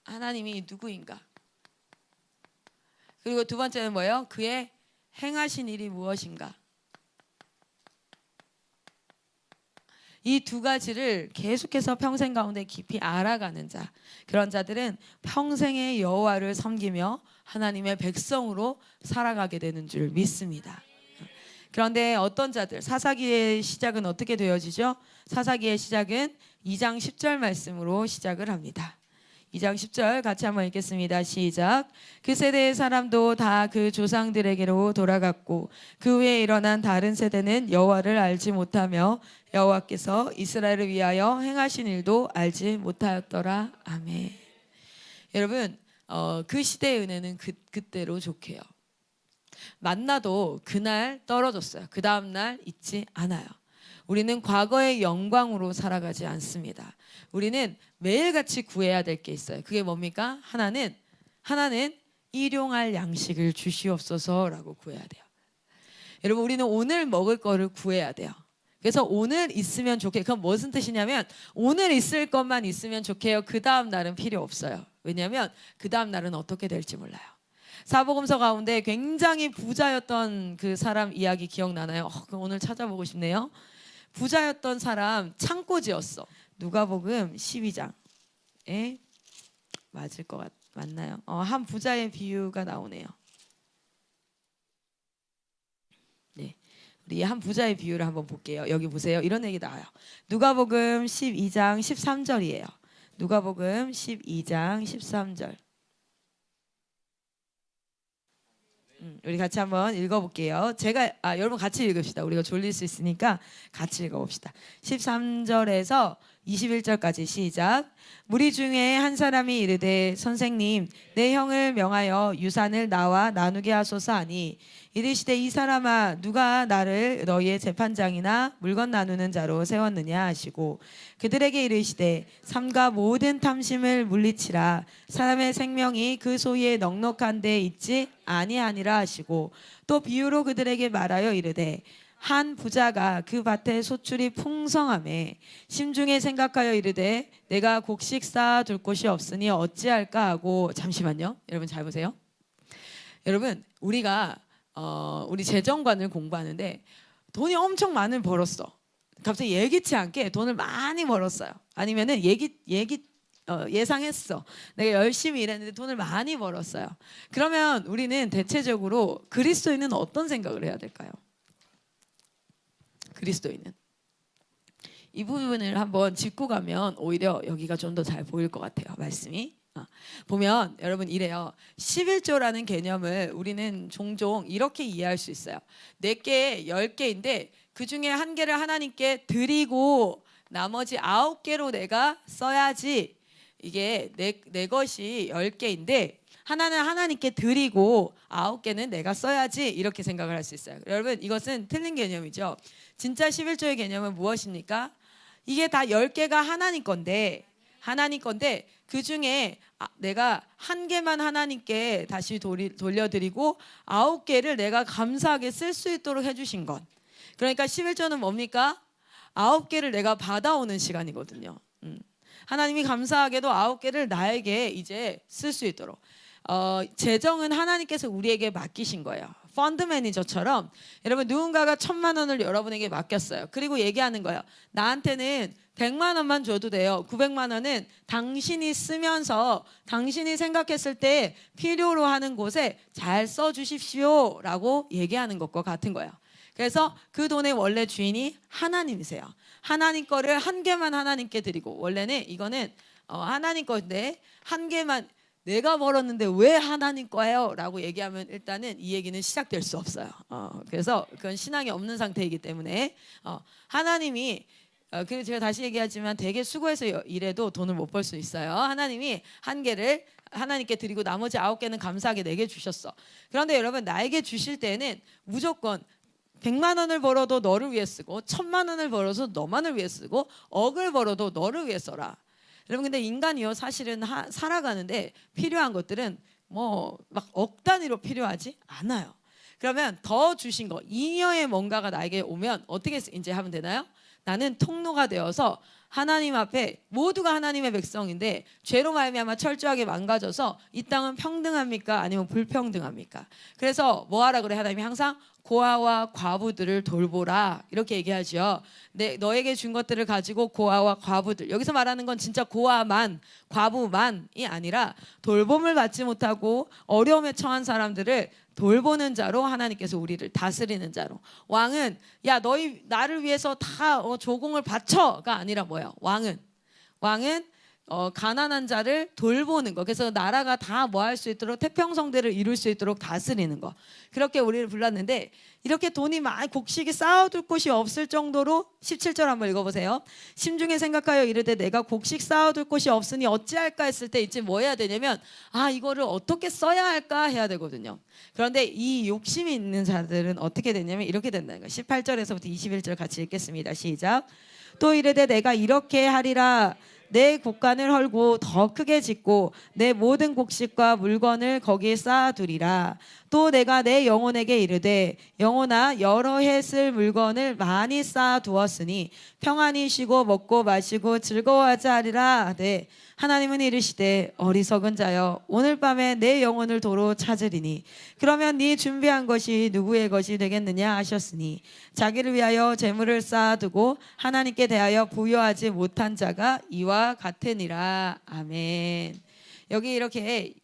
하나님이 누구인가? 그리고 두 번째는 뭐예요? 그의 행하신 일이 무엇인가? 이 두 가지를 계속해서 평생 가운데 깊이 알아가는 자, 그런 자들은 평생의 여호와를 섬기며 하나님의 백성으로 살아가게 되는 줄 믿습니다. 그런데 어떤 자들, 사사기의 시작은 어떻게 되어지죠? 사사기의 시작은 2장 10절 말씀으로 시작을 합니다. 2장 10절 같이 한번 읽겠습니다. 시작. 그 세대의 사람도 다 그 조상들에게로 돌아갔고 그 후에 일어난 다른 세대는 여호와를 알지 못하며 여호와께서 이스라엘을 위하여 행하신 일도 알지 못하였더라. 아멘. 여러분 그 시대의 은혜는 그때로 좋게요. 만나도 그날 떨어졌어요. 그 다음날 있지 않아요. 우리는 과거의 영광으로 살아가지 않습니다. 우리는 매일같이 구해야 될 게 있어요. 그게 뭡니까? 하나는 일용할 양식을 주시옵소서라고 구해야 돼요. 여러분 우리는 오늘 먹을 거를 구해야 돼요. 그래서 오늘 있으면 좋게. 그건 무슨 뜻이냐면 오늘 있을 것만 있으면 좋게요. 그 다음 날은 필요 없어요. 왜냐하면 그 다음 날은 어떻게 될지 몰라요. 사복음서 가운데 굉장히 부자였던 그 사람 이야기 기억나나요? 그럼 오늘 찾아보고 싶네요. 부자였던 사람 창고지였어. 누가복음 12장에 맞을 것 맞나요? 한 부자의 비유가 나오네요. 네, 우리 한 부자의 비유를 한번 볼게요. 여기 보세요. 이런 얘기 나와요. 누가복음 12장 13절이에요. 누가복음 12장 13절. 우리 같이 한번 읽어볼게요. 여러분 같이 읽읍시다. 우리가 졸릴 수 있으니까 같이 읽어봅시다. 13절에서 21절까지 시작. 무리 중에 한 사람이 이르되 선생님 내 형을 명하여 유산을 나와 나누게 하소서 하니 이르시되 이 사람아 누가 나를 너희의 재판장이나 물건 나누는 자로 세웠느냐 하시고 그들에게 이르시되 삼가 모든 탐심을 물리치라 사람의 생명이 그 소유에 넉넉한 데 있지 아니하니라 하시고 또 비유로 그들에게 말하여 이르되 한 부자가 그 밭에 소출이 풍성하매 심중에 생각하여 이르되 내가 곡식 쌓아둘 곳이 없으니 어찌할까 하고. 잠시만요. 여러분 잘 보세요. 여러분 우리가 우리 재정관을 공부하는데 돈이 엄청 많이 벌었어. 갑자기 예기치 않게 돈을 많이 벌었어요. 아니면은 예상했어. 내가 열심히 일했는데 돈을 많이 벌었어요. 그러면 우리는 대체적으로 그리스도인은 어떤 생각을 해야 될까요? 그리스도인은 이 부분을 한번 짚고 가면 오히려 여기가 좀 더 잘 보일 것 같아요. 말씀이 보면 여러분 이래요. 11조라는 개념을 우리는 종종 이렇게 이해할 수 있어요. 4개, 10개인데 그 중에 1개를 하나님께 드리고 나머지 9개로 내가 써야지. 이게 내 것이 10개인데 하나는 하나님께 드리고 9개는 내가 써야지. 이렇게 생각을 할 수 있어요. 여러분 이것은 틀린 개념이죠. 진짜 11조의 개념은 무엇입니까? 이게 다 10개가 하나님 건데 그 중에 내가 1개만 하나님께 다시 돌려드리고 9개를 내가 감사하게 쓸 수 있도록 해주신 것. 그러니까 11조는 뭡니까? 9개를 내가 받아오는 시간이거든요. 하나님이 감사하게도 9개를 나에게 이제 쓸 수 있도록. 재정은 하나님께서 우리에게 맡기신 거예요. 펀드 매니저처럼 여러분 누군가가 1,000만 원을 여러분에게 맡겼어요. 그리고 얘기하는 거예요. 나한테는 100만 원만 줘도 돼요. 900만 원은 당신이 쓰면서 당신이 생각했을 때 필요로 하는 곳에 잘 써주십시오 라고 얘기하는 것과 같은 거예요. 그래서 그 돈의 원래 주인이 하나님이세요. 하나님 거를 1개만 하나님께 드리고 원래는 이거는 하나님 건데 1개만 내가 벌었는데 왜 하나님 거예요? 라고 얘기하면 일단은 이 얘기는 시작될 수 없어요. 그래서 그건 신앙이 없는 상태이기 때문에 하나님이 그리고 제가 다시 얘기하지만 되게 수고해서 일해도 돈을 못 벌 수 있어요. 하나님이 1개를 하나님께 드리고 나머지 9개는 감사하게 내게 주셨어. 그런데 여러분 나에게 주실 때는 무조건 100만 원을 벌어도 너를 위해 쓰고 1,000만 원을 벌어서 너만을 위해 쓰고 억을 벌어도 너를 위해 써라. 여러분 근데 인간이요 사실은 살아가는데 필요한 것들은 뭐 막 억 단위로 필요하지 않아요. 그러면 더 주신 거 잉여의 뭔가가 나에게 오면 어떻게 이제 하면 되나요? 나는 통로가 되어서 하나님 앞에 모두가 하나님의 백성인데 죄로 말미암아 철저하게 망가져서 이 땅은 평등합니까? 아니면 불평등합니까? 그래서 뭐 하라 그래? 하나님이 항상 고아와 과부들을 돌보라 이렇게 얘기하죠. 너에게 준 것들을 가지고 고아와 과부들, 여기서 말하는 건 진짜 고아만 과부만이 아니라 돌봄을 받지 못하고 어려움에 처한 사람들을 돌보는 자로 하나님께서 우리를 다스리는 자로. 왕은 야 너희 나를 위해서 다 조공을 바쳐가 아니라 뭐예요? 왕은 가난한 자를 돌보는 거. 그래서 나라가 다 뭐 할 수 있도록 태평성대를 이룰 수 있도록 다스리는 거. 그렇게 우리를 불렀는데 이렇게 돈이 많이 곡식이 쌓아둘 곳이 없을 정도로 17절 한번 읽어보세요. 심중에 생각하여 이르되 내가 곡식 쌓아둘 곳이 없으니 어찌할까 했을 때 이제 뭐 해야 되냐면 이거를 어떻게 써야 할까 해야 되거든요. 그런데 이 욕심이 있는 자들은 어떻게 되냐면 이렇게 된다는 거예요. 18절에서부터 21절 같이 읽겠습니다. 시작. 또 이르되 내가 이렇게 하리라. 내 곡간을 헐고 더 크게 짓고 내 모든 곡식과 물건을 거기에 쌓아두리라. 또 내가 내 영혼에게 이르되 영혼아 여러 해 쓸 물건을 많이 쌓아두었으니 평안히 쉬고 먹고 마시고 즐거워하자 하리라. 네. 하나님은 이르시되 어리석은 자여 오늘 밤에 내 영혼을 도로 찾으리니 그러면 네 준비한 것이 누구의 것이 되겠느냐 하셨으니 자기를 위하여 재물을 쌓아두고 하나님께 대하여 부여하지 못한 자가 이와 같으니라. 아멘. 여기 이렇게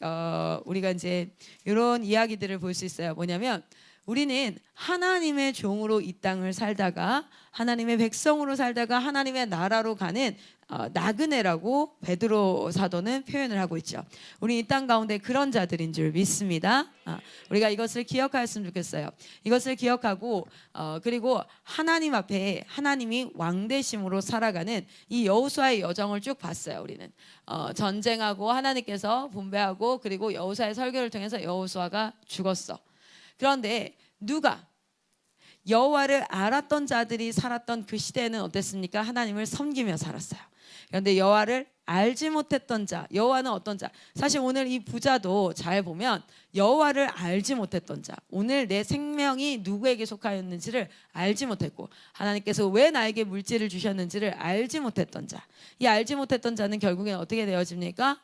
우리가 이제 이런 이야기들을 볼 수 있어요. 뭐냐면 우리는 하나님의 종으로 이 땅을 살다가 하나님의 백성으로 살다가 하나님의 나라로 가는 나그네라고 베드로 사도는 표현을 하고 있죠. 우리 이 땅 가운데 그런 자들인 줄 믿습니다. 우리가 이것을 기억하였으면 좋겠어요. 이것을 기억하고 그리고 하나님 앞에 하나님이 왕되심으로 살아가는 이 여호수아의 여정을 쭉 봤어요. 우리는 전쟁하고 하나님께서 분배하고 그리고 여호수아의 설교를 통해서 여호수아가 죽었어. 그런데 누가 여호와를 알았던 자들이 살았던 그 시대에는 어땠습니까? 하나님을 섬기며 살았어요. 그런데 여호와를 알지 못했던 자, 여호와는 어떤 자? 사실 오늘 이 부자도 잘 보면 여호와를 알지 못했던 자, 오늘 내 생명이 누구에게 속하였는지를 알지 못했고 하나님께서 왜 나에게 물질을 주셨는지를 알지 못했던 자, 이 알지 못했던 자는 결국엔 어떻게 되어집니까?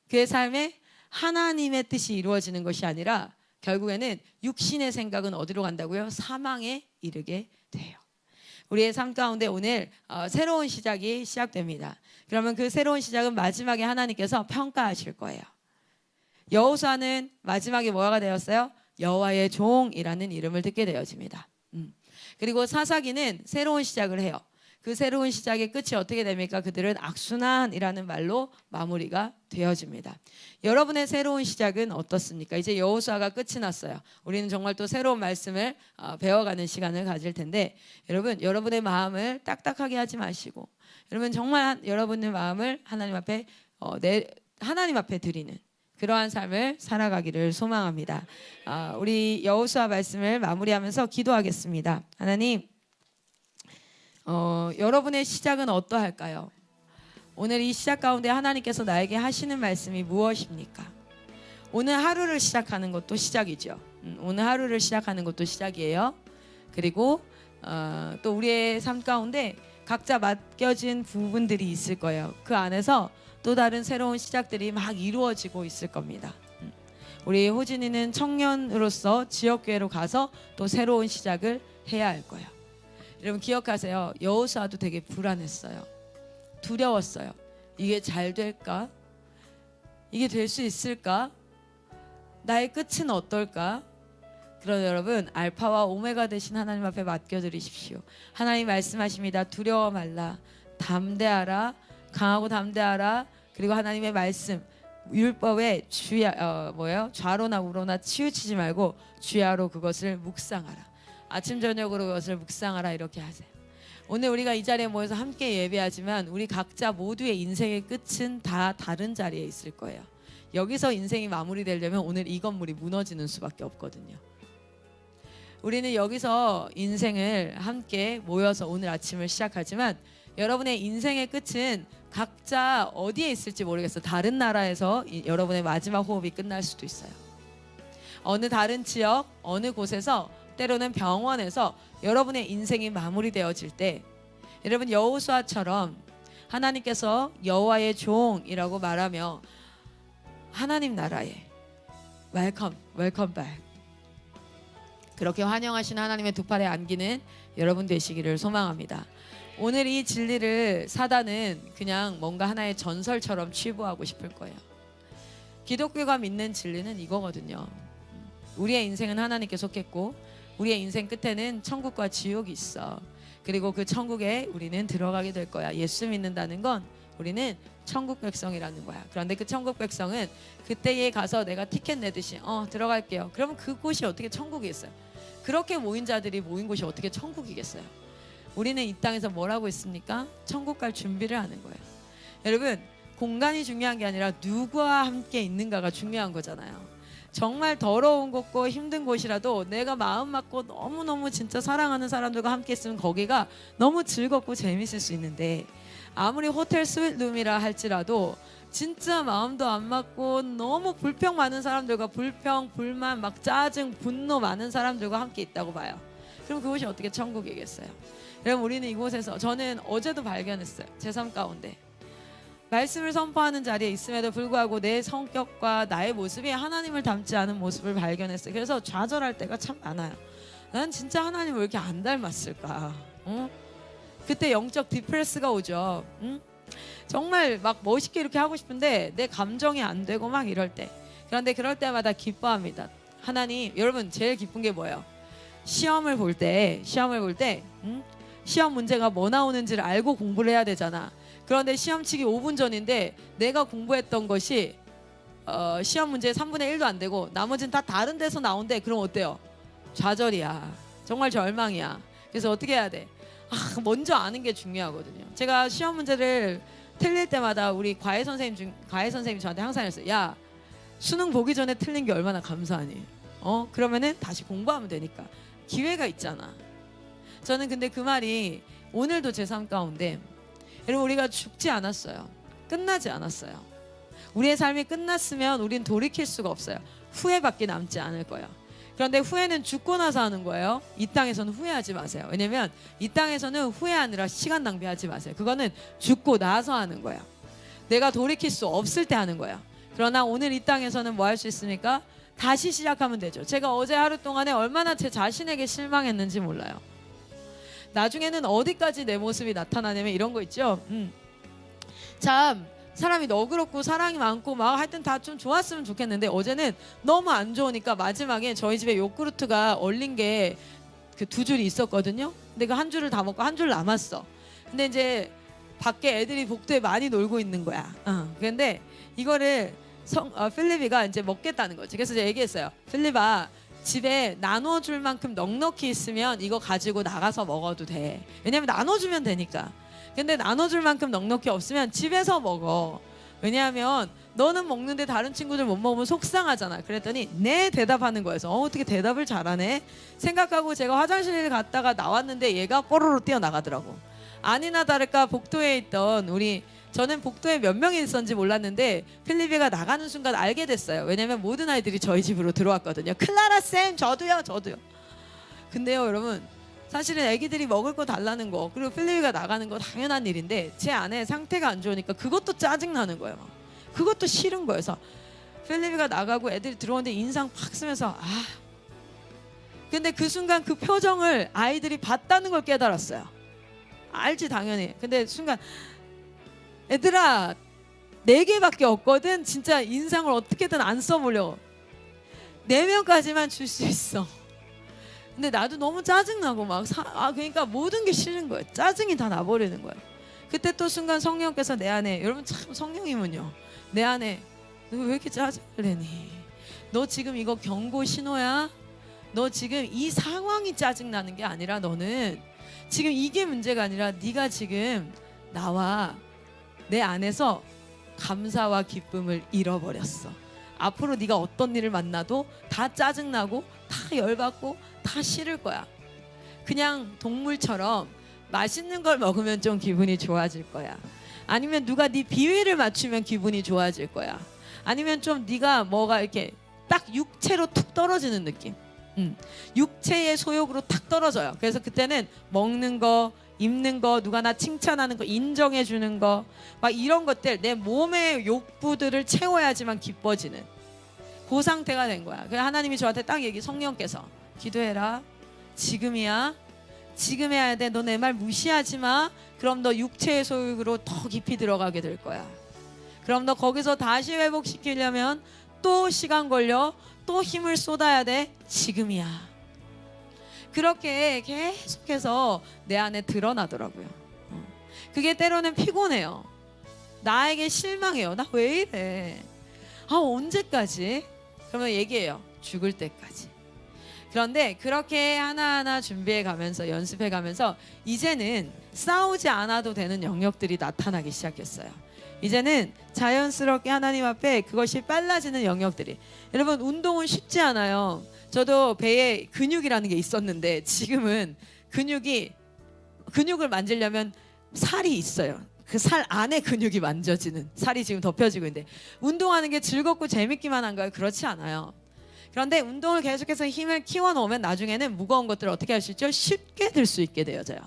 그의 삶에 하나님의 뜻이 이루어지는 것이 아니라 결국에는 육신의 생각은 어디로 간다고요? 사망에 이르게 돼요. 우리의 삶 가운데 오늘 새로운 시작이 시작됩니다. 그러면 그 새로운 시작은 마지막에 하나님께서 평가하실 거예요. 여호수아는 마지막에 뭐가 되었어요? 여호와의 종이라는 이름을 듣게 되어집니다. 그리고 사사기는 새로운 시작을 해요. 그 새로운 시작의 끝이 어떻게 됩니까? 그들은 악순환이라는 말로 마무리가 되어집니다. 여러분의 새로운 시작은 어떻습니까? 이제 여호수아가 끝이 났어요. 우리는 정말 또 새로운 말씀을 배워가는 시간을 가질 텐데 여러분, 여러분의 마음을 딱딱하게 하지 마시고 여러분 정말 여러분의 마음을 하나님 앞에 하나님 앞에 드리는 그러한 삶을 살아가기를 소망합니다. 우리 여호수아 말씀을 마무리하면서 기도하겠습니다. 하나님, 여러분의 시작은 어떠할까요? 오늘 이 시작 가운데 하나님께서 나에게 하시는 말씀이 무엇입니까? 오늘 하루를 시작하는 것도 시작이죠. 오늘 하루를 시작하는 것도 시작이에요. 그리고 또 우리의 삶 가운데 각자 맡겨진 부분들이 있을 거예요. 그 안에서 또 다른 새로운 시작들이 막 이루어지고 있을 겁니다. 우리 호진이는 청년으로서 지역교회로 가서 또 새로운 시작을 해야 할 거예요. 여러분 기억하세요. 여호수아도 되게 불안했어요. 두려웠어요. 이게 잘 될까? 이게 될 수 있을까? 나의 끝은 어떨까? 그러나 여러분 알파와 오메가 되신 하나님 앞에 맡겨드리십시오. 하나님 말씀하십니다. 두려워 말라. 담대하라. 강하고 담대하라. 그리고 하나님의 말씀 율법에 좌로나 우로나 치우치지 말고 주야로 그것을 묵상하라. 아침 저녁으로 그것을 묵상하라 이렇게 하세요. 오늘 우리가 이 자리에 모여서 함께 예배하지만 우리 각자 모두의 인생의 끝은 다 다른 자리에 있을 거예요. 여기서 인생이 마무리되려면 오늘 이 건물이 무너지는 수밖에 없거든요. 우리는 여기서 인생을 함께 모여서 오늘 아침을 시작하지만 여러분의 인생의 끝은 각자 어디에 있을지 모르겠어요. 다른 나라에서 여러분의 마지막 호흡이 끝날 수도 있어요. 어느 다른 지역, 어느 곳에서 때로는 병원에서 여러분의 인생이 마무리되어질 때 여러분 여호수아처럼 하나님께서 여호와의 종이라고 말하며 하나님 나라에 웰컴 백 그렇게 환영하신 하나님의 두 팔에 안기는 여러분 되시기를 소망합니다. 오늘 이 진리를 사단은 그냥 뭔가 하나의 전설처럼 치부하고 싶을 거예요. 기독교가 믿는 진리는 이거거든요. 우리의 인생은 하나님께 속했고 우리의 인생 끝에는 천국과 지옥이 있어. 그리고 그 천국에 우리는 들어가게 될 거야. 예수 믿는다는 건 우리는 천국 백성이라는 거야. 그런데 그 천국 백성은 그때에 가서 내가 티켓 내듯이 들어갈게요. 그러면 그곳이 어떻게 천국이겠어요? 그렇게 모인 자들이 모인 곳이 어떻게 천국이겠어요? 우리는 이 땅에서 뭘 하고 있습니까? 천국 갈 준비를 하는 거예요. 여러분, 공간이 중요한 게 아니라 누구와 함께 있는가가 중요한 거잖아요. 정말 더러운 곳고 힘든 곳이라도 내가 마음 맞고 너무너무 진짜 사랑하는 사람들과 함께 있으면 거기가 너무 즐겁고 재밌을 수 있는데, 아무리 호텔 스윗룸이라 할지라도 진짜 마음도 안 맞고 너무 불평 많은 사람들과 불평, 불만, 막 짜증, 분노 많은 사람들과 함께 있다고 봐요. 그럼 그곳이 어떻게 천국이겠어요? 여러분, 우리는 이곳에서, 저는 어제도 발견했어요. 제 삶 가운데 말씀을 선포하는 자리에 있음에도 불구하고 내 성격과 나의 모습이 하나님을 닮지 않은 모습을 발견했어요. 그래서 좌절할 때가 참 많아요. 난 진짜 하나님을 왜 이렇게 안 닮았을까? 그때 영적 디프레스가 오죠. 정말 막 멋있게 이렇게 하고 싶은데 내 감정이 안 되고 막 이럴 때. 그런데 그럴 때마다 기뻐합니다. 하나님, 여러분 제일 기쁜 게 뭐예요? 시험을 볼 때 시험 문제가 뭐 나오는지를 알고 공부를 해야 되잖아. 그런데 시험 치기 5분 전인데 내가 공부했던 것이 시험 문제의 3분의 1도 안 되고 나머지는 다 다른 데서 나온대. 그럼 어때요? 좌절이야. 정말 절망이야. 그래서 어떻게 해야 돼? 먼저 아는 게 중요하거든요. 제가 시험 문제를 틀릴 때마다 우리 과외 선생님 저한테 항상 했어요. 야, 수능 보기 전에 틀린 게 얼마나 감사하니? 그러면은 다시 공부하면 되니까 기회가 있잖아. 저는 근데 그 말이 오늘도 제 삶 가운데, 여러분, 우리가 죽지 않았어요. 끝나지 않았어요. 우리의 삶이 끝났으면 우린 돌이킬 수가 없어요. 후회밖에 남지 않을 거예요. 그런데 후회는 죽고 나서 하는 거예요. 이 땅에서는 후회하지 마세요. 왜냐면 이 땅에서는 후회하느라 시간 낭비하지 마세요. 그거는 죽고 나서 하는 거예요. 내가 돌이킬 수 없을 때 하는 거예요. 그러나 오늘 이 땅에서는 뭐 할 수 있습니까? 다시 시작하면 되죠. 제가 어제 하루 동안에 얼마나 제 자신에게 실망했는지 몰라요. 나중에는 어디까지 내 모습이 나타나냐면 이런 거 있죠. 참 사람이 너그럽고 사랑이 많고 막 하여튼 다 좀 좋았으면 좋겠는데, 어제는 너무 안 좋으니까 마지막에 저희 집에 요구르트가 얼린 게 그 2줄이 있었거든요. 근데 그 한 줄을 다 먹고 한 줄 남았어. 근데 이제 밖에 애들이 복도에 많이 놀고 있는 거야. 근데 이거를 필립이가 이제 먹겠다는 거지. 그래서 제가 얘기했어요. 필립아, 집에 나눠줄 만큼 넉넉히 있으면 이거 가지고 나가서 먹어도 돼. 왜냐면 나눠주면 되니까. 근데 나눠줄 만큼 넉넉히 없으면 집에서 먹어. 왜냐하면 너는 먹는데 다른 친구들 못 먹으면 속상하잖아. 그랬더니 네 대답하는 거여서 어떻게 대답을 잘하네 생각하고 제가 화장실에 갔다가 나왔는데 얘가 뽀로로 뛰어나가더라고. 아니나 다를까 복도에 있던 저는 복도에 몇 명이 있었는지 몰랐는데 필리비가 나가는 순간 알게 됐어요. 왜냐면 모든 아이들이 저희 집으로 들어왔거든요. 클라라 쌤, 저도요. 근데요, 여러분, 사실은 애기들이 먹을 거 달라는 거, 그리고 필리비가 나가는 거 당연한 일인데 제 아내 상태가 안 좋으니까 그것도 짜증 나는 거예요. 그것도 싫은 거예요. 그래서 필리비가 나가고 애들이 들어오는데 인상 팍 쓰면서 근데 그 순간 그 표정을 아이들이 봤다는 걸 깨달았어요. 알지 당연히. 근데 순간 애들아 4개밖에 없거든. 진짜 인상을 어떻게든 안 써보려고. 4명까지만 줄 수 있어. 근데 나도 너무 짜증나고 그러니까 모든 게 싫은 거예요. 짜증이 다 나버리는 거예요. 그때 또 순간 성령께서 내 안에, 여러분 참 성령이면요, 내 안에 너 왜 이렇게 짜증을 내니? 너 지금 이거 경고 신호야? 너 지금 이 상황이 짜증나는 게 아니라 너는 지금 이게 문제가 아니라 네가 지금 나와 내 안에서 감사와 기쁨을 잃어버렸어. 앞으로 네가 어떤 일을 만나도 다 짜증나고 다 열받고 다 싫을 거야. 그냥 동물처럼 맛있는 걸 먹으면 좀 기분이 좋아질 거야. 아니면 누가 네 비위를 맞추면 기분이 좋아질 거야. 아니면 좀 네가 뭐가 이렇게 딱 육체로 툭 떨어지는 느낌. 육체의 소욕으로 탁 떨어져요. 그래서 그때는 먹는 거, 입는 거, 누가 나 칭찬하는 거, 인정해 주는 거, 막 이런 것들, 내 몸의 욕구들을 채워야지만 기뻐지는 그 상태가 된 거야. 그래서 하나님이 저한테 딱 성령께서 기도해라. 지금이야. 지금 해야 돼. 너 내 말 무시하지 마. 그럼 너 육체의 소욕으로 더 깊이 들어가게 될 거야. 그럼 너 거기서 다시 회복시키려면 또 시간 걸려. 또 힘을 쏟아야 돼. 지금이야. 그렇게 계속해서 내 안에 드러나더라고요. 그게 때로는 피곤해요. 나에게 실망해요. 나 왜 이래? 언제까지? 그러면 얘기해요. 죽을 때까지. 그런데 그렇게 하나하나 준비해 가면서 연습해 가면서 이제는 싸우지 않아도 되는 영역들이 나타나기 시작했어요. 이제는 자연스럽게 하나님 앞에 그것이 빨라지는 영역들이. 여러분, 운동은 쉽지 않아요. 저도 배에 근육이라는 게 있었는데 지금은 근육을 만지려면 살이 있어요. 그 살 안에 근육이 만져지는, 살이 지금 덮여지고 있는데, 운동하는 게 즐겁고 재밌기만 한가요? 그렇지 않아요. 그런데 운동을 계속해서 힘을 키워놓으면 나중에는 무거운 것들을 어떻게 할 수 있죠? 쉽게 들 수 있게 되어져요.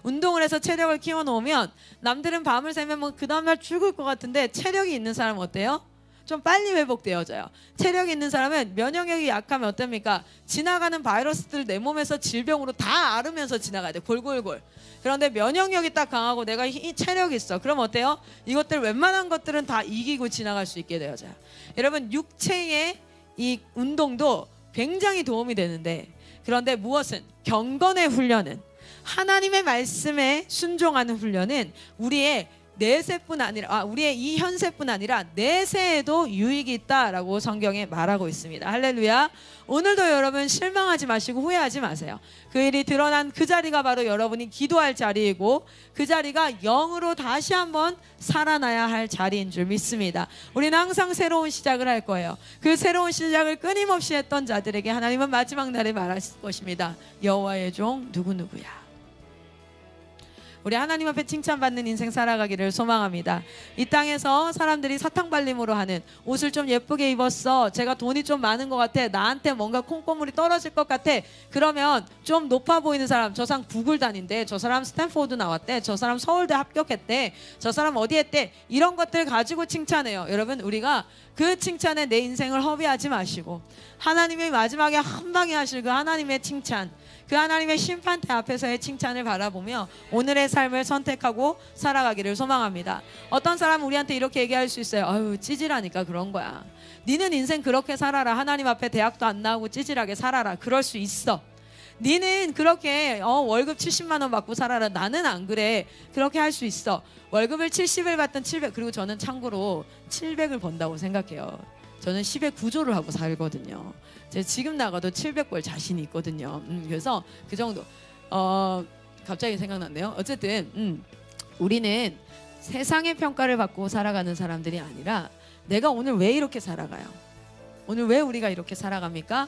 운동을 해서 체력을 키워놓으면 남들은 밤을 새면 뭐 그 다음날 죽을 것 같은데, 체력이 있는 사람은 어때요? 좀 빨리 회복되어져요. 체력이 있는 사람은 면역력이 약하면 어떻습니까? 지나가는 바이러스들 내 몸에서 질병으로 다 앓으면서 지나가야 돼. 골골골. 그런데 면역력이 딱 강하고 내가 체력이 있어. 그럼 어때요? 이것들 웬만한 것들은 다 이기고 지나갈 수 있게 되어져요. 여러분, 육체의 이 운동도 굉장히 도움이 되는데, 그런데 무엇은? 경건의 훈련은, 하나님의 말씀에 순종하는 훈련은 우리의 내세뿐 아니라 우리의 이 현세뿐 아니라 내세에도 유익이 있다라고 성경에 말하고 있습니다. 할렐루야. 오늘도 여러분 실망하지 마시고 후회하지 마세요. 그 일이 드러난 그 자리가 바로 여러분이 기도할 자리이고, 그 자리가 영으로 다시 한번 살아나야 할 자리인 줄 믿습니다. 우리는 항상 새로운 시작을 할 거예요. 그 새로운 시작을 끊임없이 했던 자들에게 하나님은 마지막 날에 말할 것입니다. 여호와의 종 누구누구야. 우리 하나님 앞에 칭찬받는 인생 살아가기를 소망합니다. 이 땅에서 사람들이 사탕발림으로 하는, 옷을 좀 예쁘게 입었어, 제가 돈이 좀 많은 것 같아, 나한테 뭔가 콩고물이 떨어질 것 같아, 그러면 좀 높아 보이는 사람, 저 사람 구글 다닌대, 저 사람 스탠포드 나왔대, 저 사람 서울대 합격했대, 저 사람 어디 했대, 이런 것들 가지고 칭찬해요. 여러분, 우리가 그 칭찬에 내 인생을 허비하지 마시고, 하나님이 마지막에 한 방에 하실 그 하나님의 칭찬, 그 하나님의 심판대 앞에서의 칭찬을 바라보며 오늘의 삶을 선택하고 살아가기를 소망합니다. 어떤 사람은 우리한테 이렇게 얘기할 수 있어요. 아유, 찌질하니까 그런 거야. 니는 인생 그렇게 살아라. 하나님 앞에 대학도 안 나오고 찌질하게 살아라. 그럴 수 있어. 니는 그렇게 월급 70만 원 받고 살아라. 나는 안 그래. 그렇게 할 수 있어. 월급을 70을 받든 700, 그리고 저는 참고로 700을 번다고 생각해요. 저는 10의 구조를 하고 살거든요. 제가 지금 나가도 700벌 자신이 있거든요. 그래서 그 정도. 갑자기 생각났네요. 어쨌든 우리는 세상의 평가를 받고 살아가는 사람들이 아니라, 내가 오늘 왜 이렇게 살아가요? 오늘 왜 우리가 이렇게 살아갑니까?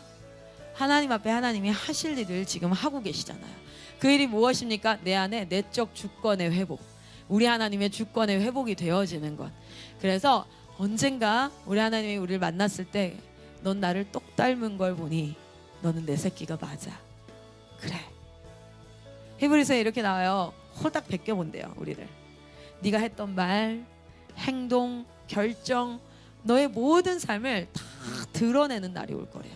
하나님 앞에 하나님이 하실 일을 지금 하고 계시잖아요. 그 일이 무엇입니까? 내 안에 내적 주권의 회복, 우리 하나님의 주권의 회복이 되어지는 것. 그래서 언젠가 우리 하나님이 우리를 만났을 때, 넌 나를 똑 닮은 걸 보니 너는 내 새끼가 맞아. 그래. 히브리서에 이렇게 나와요. 호딱 베껴본대요, 우리를. 네가 했던 말, 행동, 결정, 너의 모든 삶을 다 드러내는 날이 올 거래요.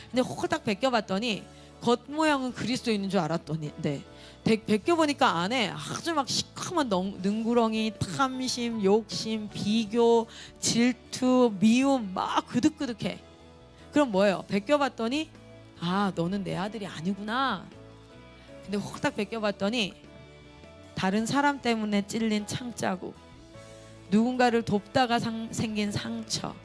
근데 호딱 베껴봤더니 겉모양은 그리스도인인 줄 알았더니, 네, 베껴보니까 안에 아주 막 시커먼 능구렁이, 탐심, 욕심, 비교, 질투, 미움 막 그득그득해. 그럼 뭐예요? 베껴봤더니, 너는 내 아들이 아니구나. 근데 호딱 베껴봤더니 다른 사람 때문에 찔린 창자국, 누군가를 돕다가 생긴 상처,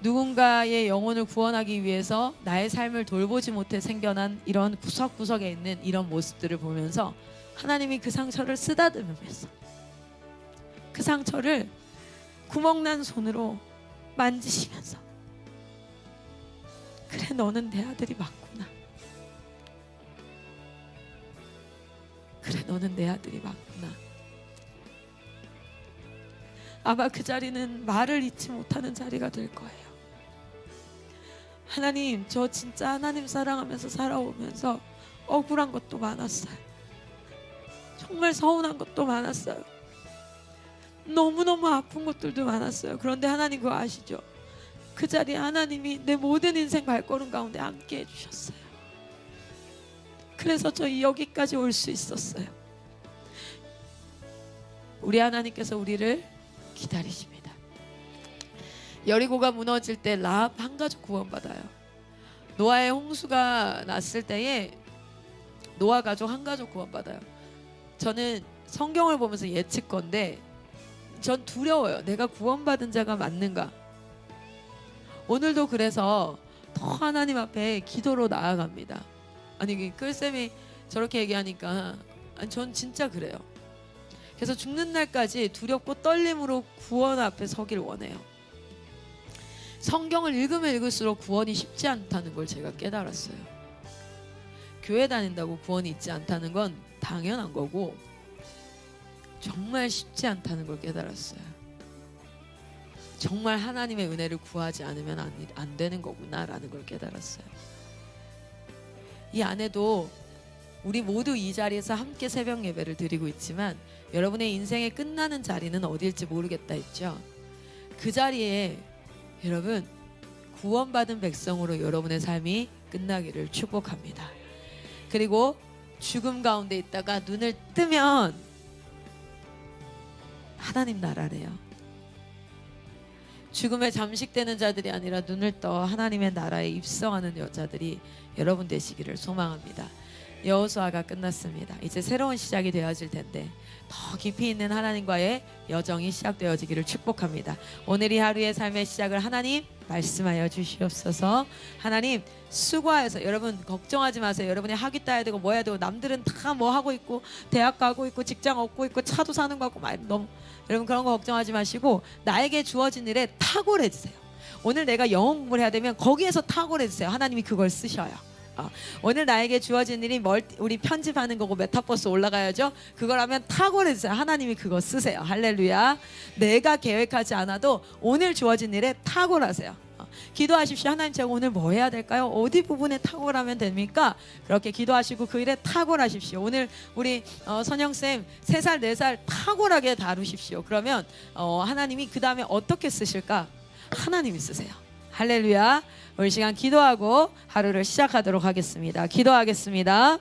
누군가의 영혼을 구원하기 위해서 나의 삶을 돌보지 못해 생겨난 이런 구석구석에 있는 이런 모습들을 보면서 하나님이 그 상처를 쓰다듬으면서 그 상처를 구멍난 손으로 만지시면서, 그래, 너는 내 아들이 맞구나. 그래, 너는 내 아들이 맞구나. 아마 그 자리는 말을 잊지 못하는 자리가 될 거예요. 하나님, 저 진짜 하나님 사랑하면서 살아오면서 억울한 것도 많았어요. 정말 서운한 것도 많았어요. 너무너무 아픈 것들도 많았어요. 그런데 하나님 그거 아시죠? 그 자리에 하나님이 내 모든 인생 발걸음 가운데 함께 해주셨어요. 그래서 저 여기까지 올 수 있었어요. 우리 하나님께서 우리를 기다리십니다. 여리고가 무너질 때 라합 한 가족 구원받아요. 노아의 홍수가 났을 때에 노아 가족 한 가족 구원받아요. 저는 성경을 보면서 예측건데 전 두려워요. 내가 구원받은 자가 맞는가? 오늘도 그래서 더 하나님 앞에 기도로 나아갑니다. 아니 끌쌤이 저렇게 얘기하니까 전 진짜 그래요. 그래서 죽는 날까지 두렵고 떨림으로 구원 앞에 서길 원해요. 성경을 읽으면 읽을수록 구원이 쉽지 않다는 걸 제가 깨달았어요. 교회 다닌다고 구원이 있지 않다는 건 당연한 거고 정말 쉽지 않다는 걸 깨달았어요. 정말 하나님의 은혜를 구하지 않으면 안 되는 거구나라는 걸 깨달았어요. 이 안에도 우리 모두 이 자리에서 함께 새벽 예배를 드리고 있지만 여러분의 인생의 끝나는 자리는 어디일지 모르겠다 했죠. 그 자리에 여러분 구원받은 백성으로 여러분의 삶이 끝나기를 축복합니다. 그리고 죽음 가운데 있다가 눈을 뜨면 하나님 나라래요. 죽음에 잠식되는 자들이 아니라 눈을 떠 하나님의 나라에 입성하는 여자들이 여러분 되시기를 소망합니다. 여호수아가 끝났습니다. 이제 새로운 시작이 되어질 텐데 더 깊이 있는 하나님과의 여정이 시작되어지기를 축복합니다. 오늘 이 하루의 삶의 시작을 하나님 말씀하여 주시옵소서. 하나님 수고하여서 여러분 걱정하지 마세요. 여러분이 학위 따야 되고 뭐 해야 되고 남들은 다 뭐 하고 있고 대학 가고 있고 직장 얻고 있고 차도 사는 거 같고 너무 여러분 그런 거 걱정하지 마시고 나에게 주어진 일에 탁월해지세요. 오늘 내가 영어 공부를 해야 되면 거기에서 탁월해지세요. 하나님이 그걸 쓰셔요. 오늘 나에게 주어진 일이 우리 편집하는 거고 메타버스 올라가야죠. 그걸 하면 탁월해지세요. 하나님이 그거 쓰세요. 할렐루야. 내가 계획하지 않아도 오늘 주어진 일에 탁월하세요. 기도하십시오. 하나님 제가 오늘 뭐 해야 될까요? 어디 부분에 탁월하면 됩니까? 그렇게 기도하시고 그 일에 탁월하십시오. 오늘 우리 선영쌤 3살 4살 탁월하게 다루십시오. 그러면 하나님이 그 다음에 어떻게 쓰실까? 하나님이 쓰세요. 할렐루야. 우리 시간 기도하고 하루를 시작하도록 하겠습니다. 기도하겠습니다.